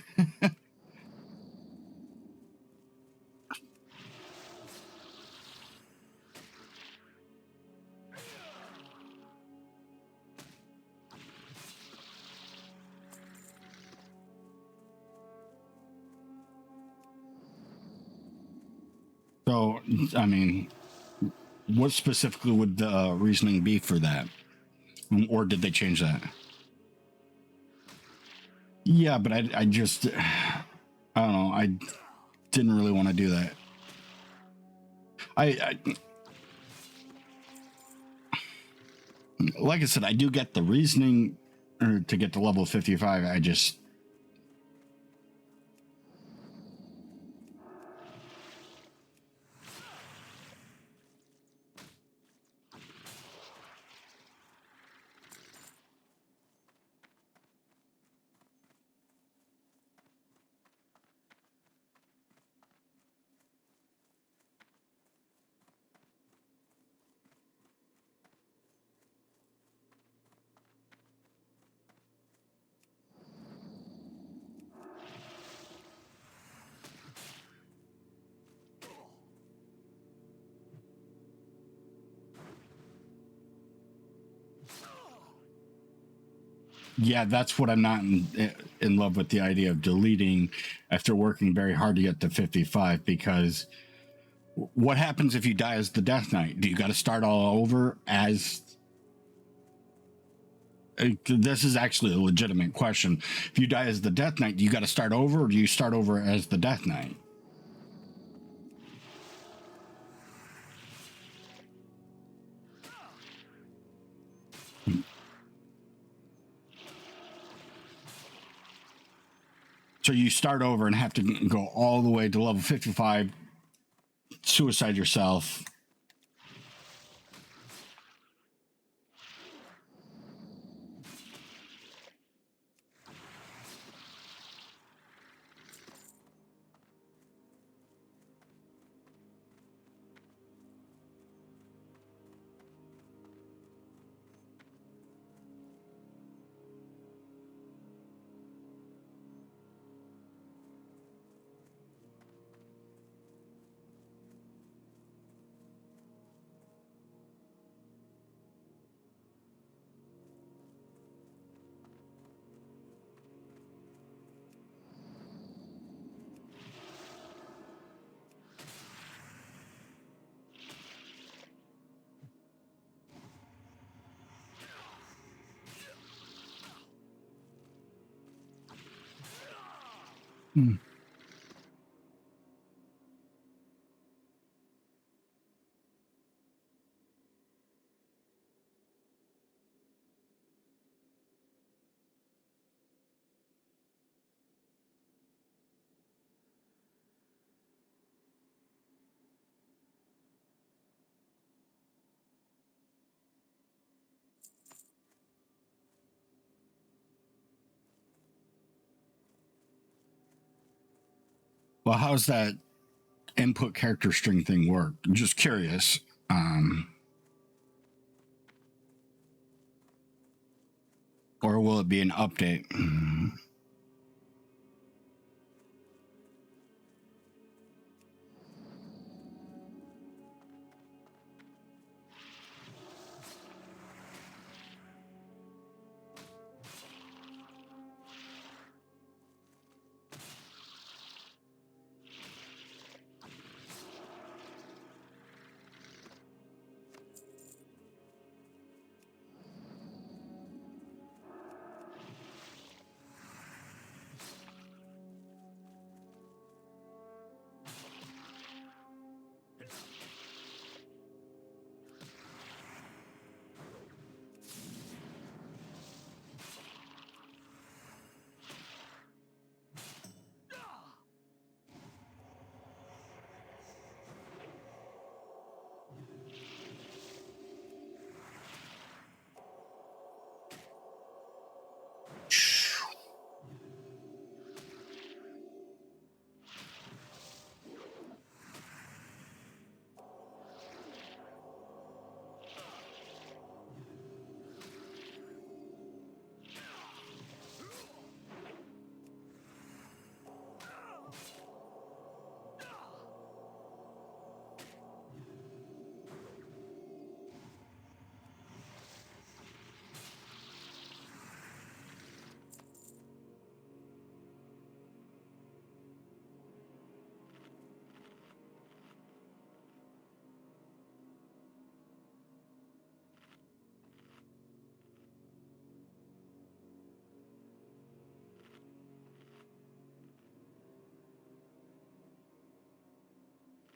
So, I mean, what specifically would the reasoning be for that? Or did they change that? Yeah, but I just, I don't know. I didn't really want to do that. I like I said, I do get the reasoning to get to level 55. I just. Yeah, that's what I'm not in love with, the idea of deleting after working very hard to get to 55, because what happens if you die as the Death Knight? Do you got to start all over as... This is actually a legitimate question. If you die as the Death Knight, do you got to start over, or do you start over as the Death Knight? So you start over and have to go all the way to level 55, suicide yourself. Hmm. Well, how's that input character string thing work? I'm just curious. Or will it be an update?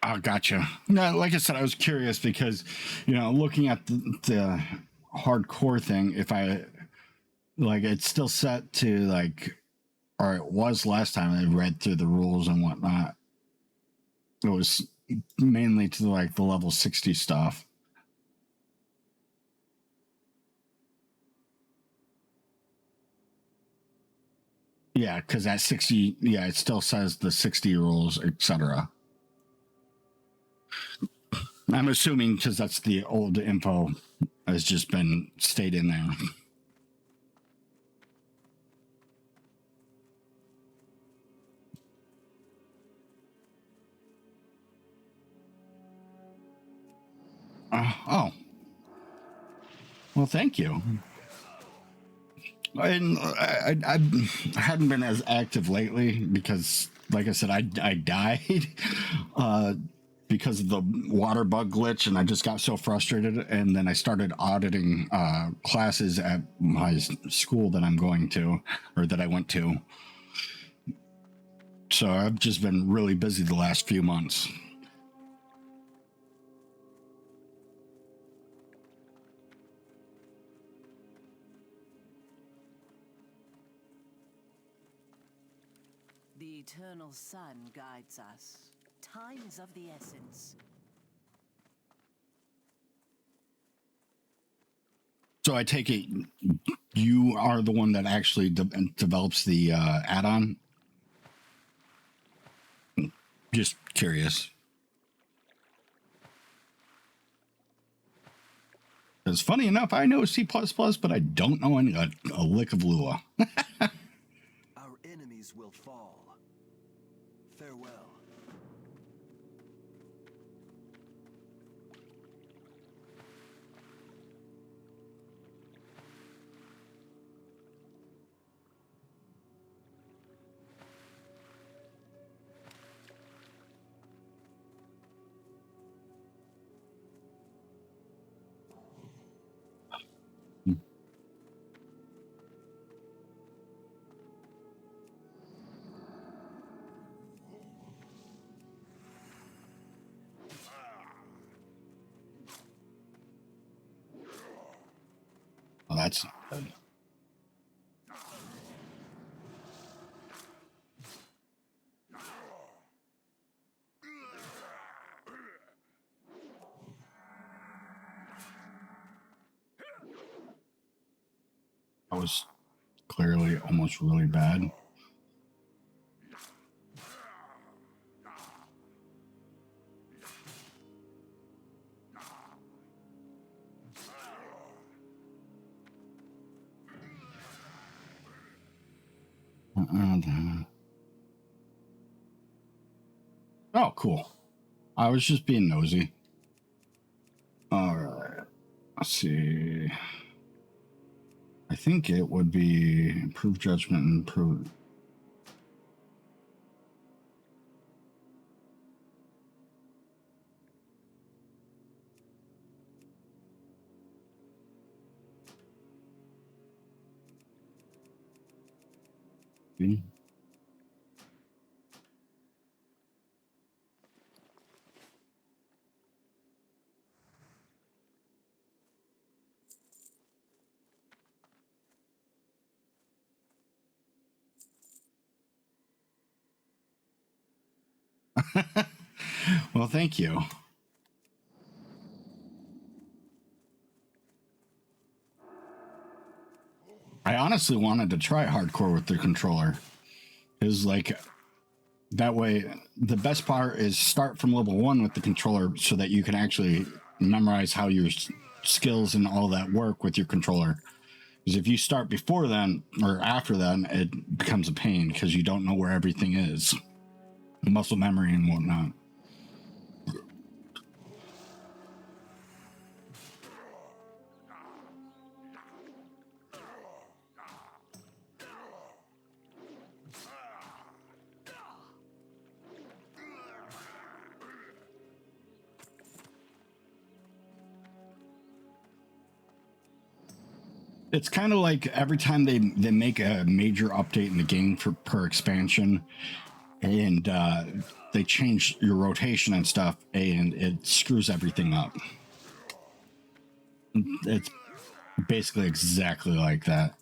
Oh, gotcha. No, like I said, I was curious because, looking at the hardcore thing, if I like, it's still set to like, or it was last time I read through the rules and whatnot. It was mainly to like the level 60 stuff. Yeah, because at 60, yeah, it still says the 60 rules, etc. I'm assuming because that's the old info has just been stayed in there. Oh. Well, thank you. And I hadn't been as active lately because, like I said, I died because of the water bug glitch, and I just got so frustrated. And then I started auditing classes at my school that I'm going to, or that I went to. So I've just been really busy the last few months. The eternal sun guides us. Time is of the essence. So I take it you are the one that actually develops the add-on? Just curious. Because funny enough, I know C++, but I don't know a lick of Lua. Our enemies will fall. Farewell. Well, that's not good. That was clearly almost really bad. Oh, cool. I was just being nosy. All right. Let's see. I think it would be improved judgment and improved. Well, thank you. I honestly wanted to try hardcore with the controller. Is like that way. The best part is start from level 1 with the controller so that you can actually memorize how your skills and all that work with your controller. Because if you start before then or after then, it becomes a pain because you don't know where everything is, muscle memory and whatnot. It's kind of like every time they make a major update in the game per expansion, and they change your rotation and stuff, and it screws everything up. It's basically exactly like that.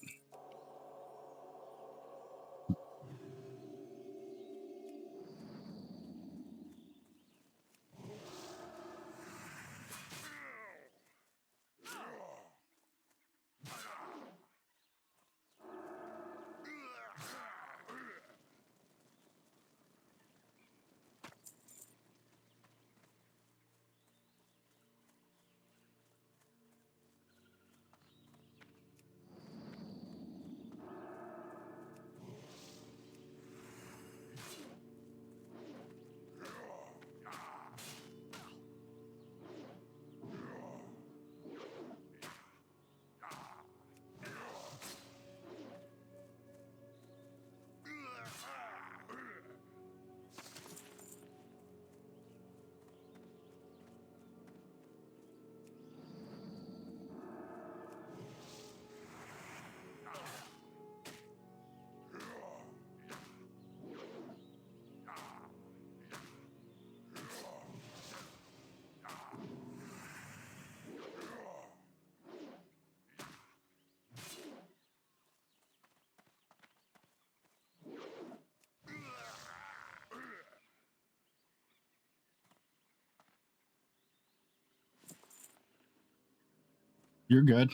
You're good.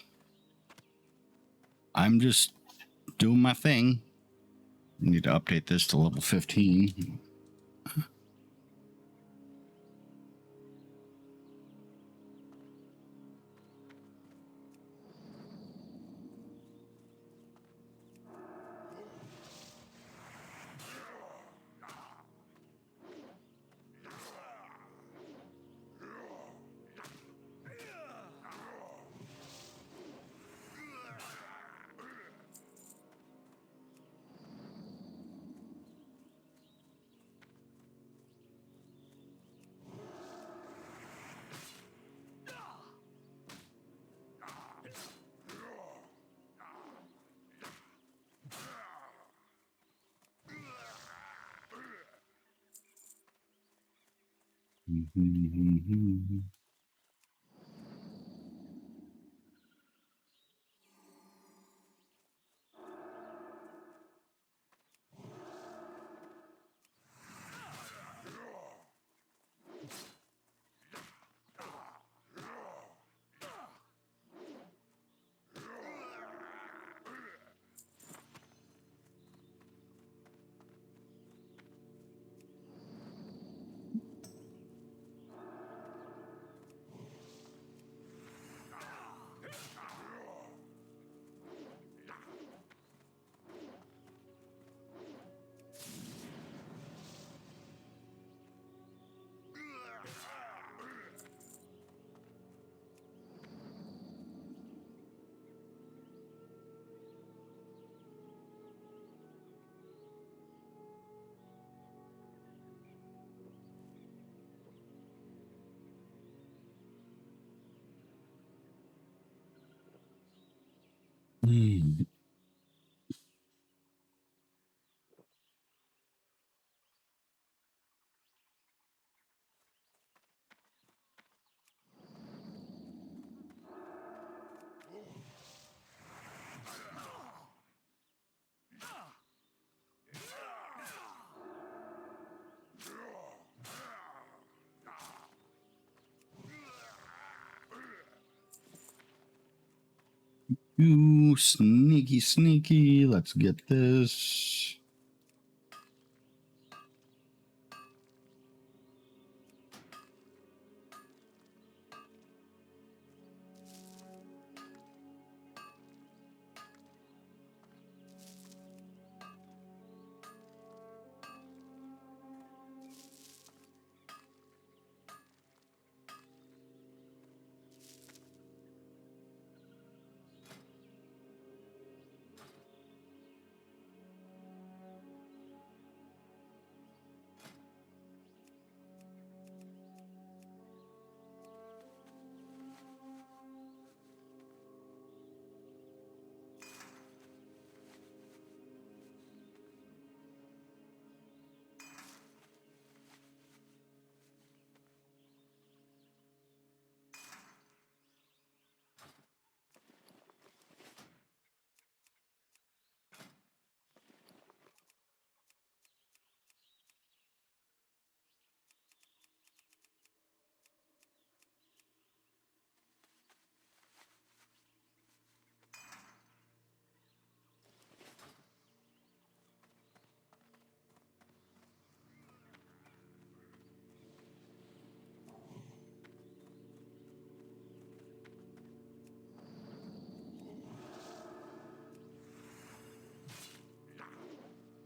I'm just doing my thing. I need to update this to level 15. Mm. You sneaky, sneaky. Let's get this.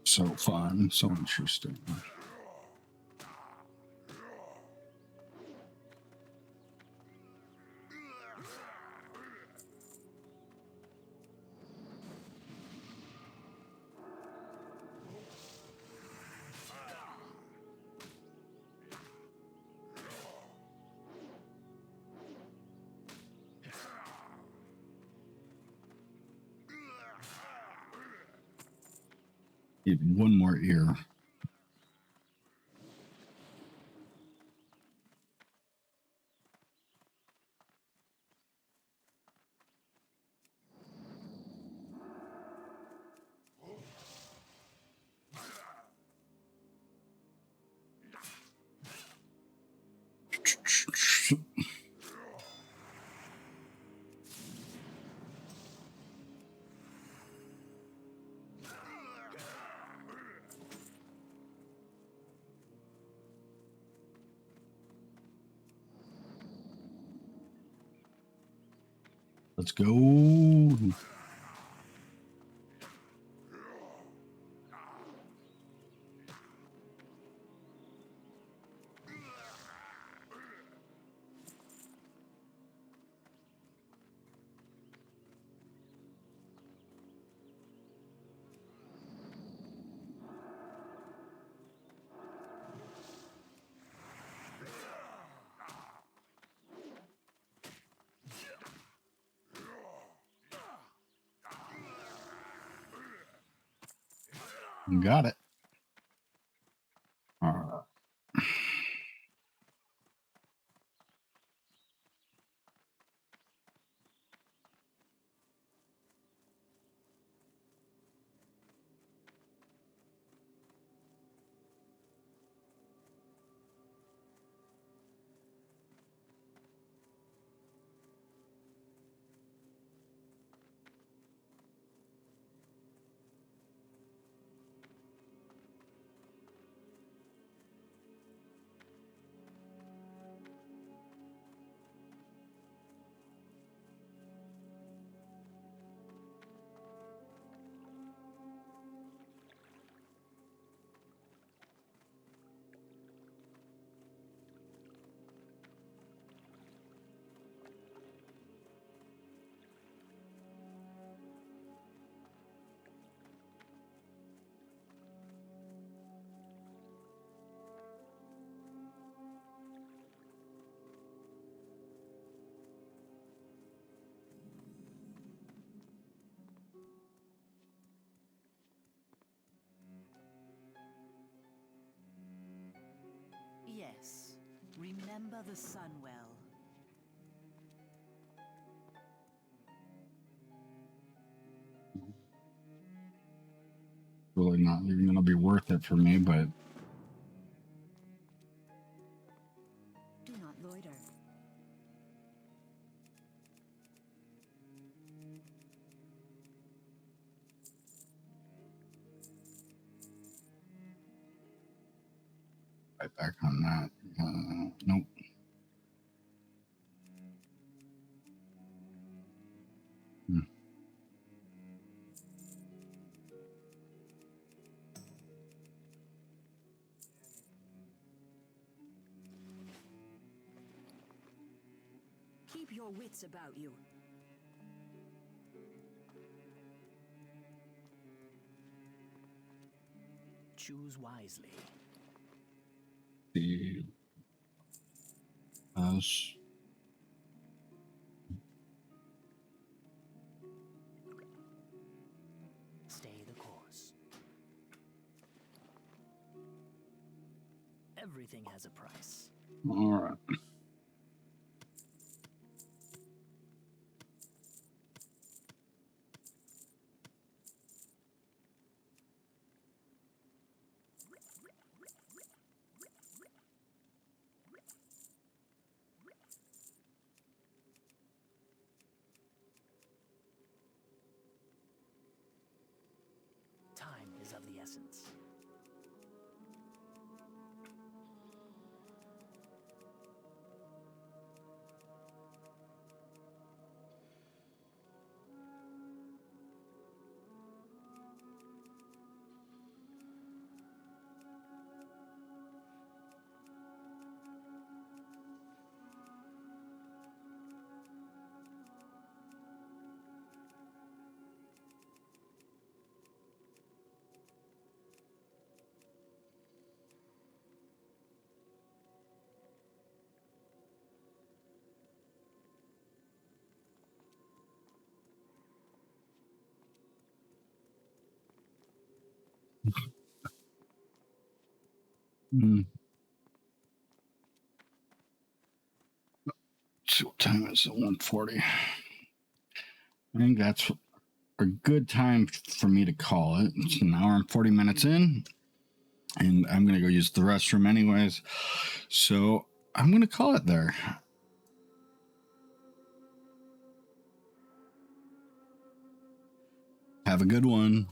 So fun, so interesting. Need one more ear. Let's go. Got it. All right. Yes. Remember the sun well. Really not even gonna be worth it for me, but Do not loiter. right back on that. Nope. Hmm. Keep your wits about you. Choose wisely. The us. Stay the course. Everything has a price. All right. Time is of the essence. Hmm. So what time is it? 1:40. I think that's a good time for me to call it. It's an hour and 40 minutes in, and I'm gonna go use the restroom anyways. So I'm gonna call it there. Have a good one.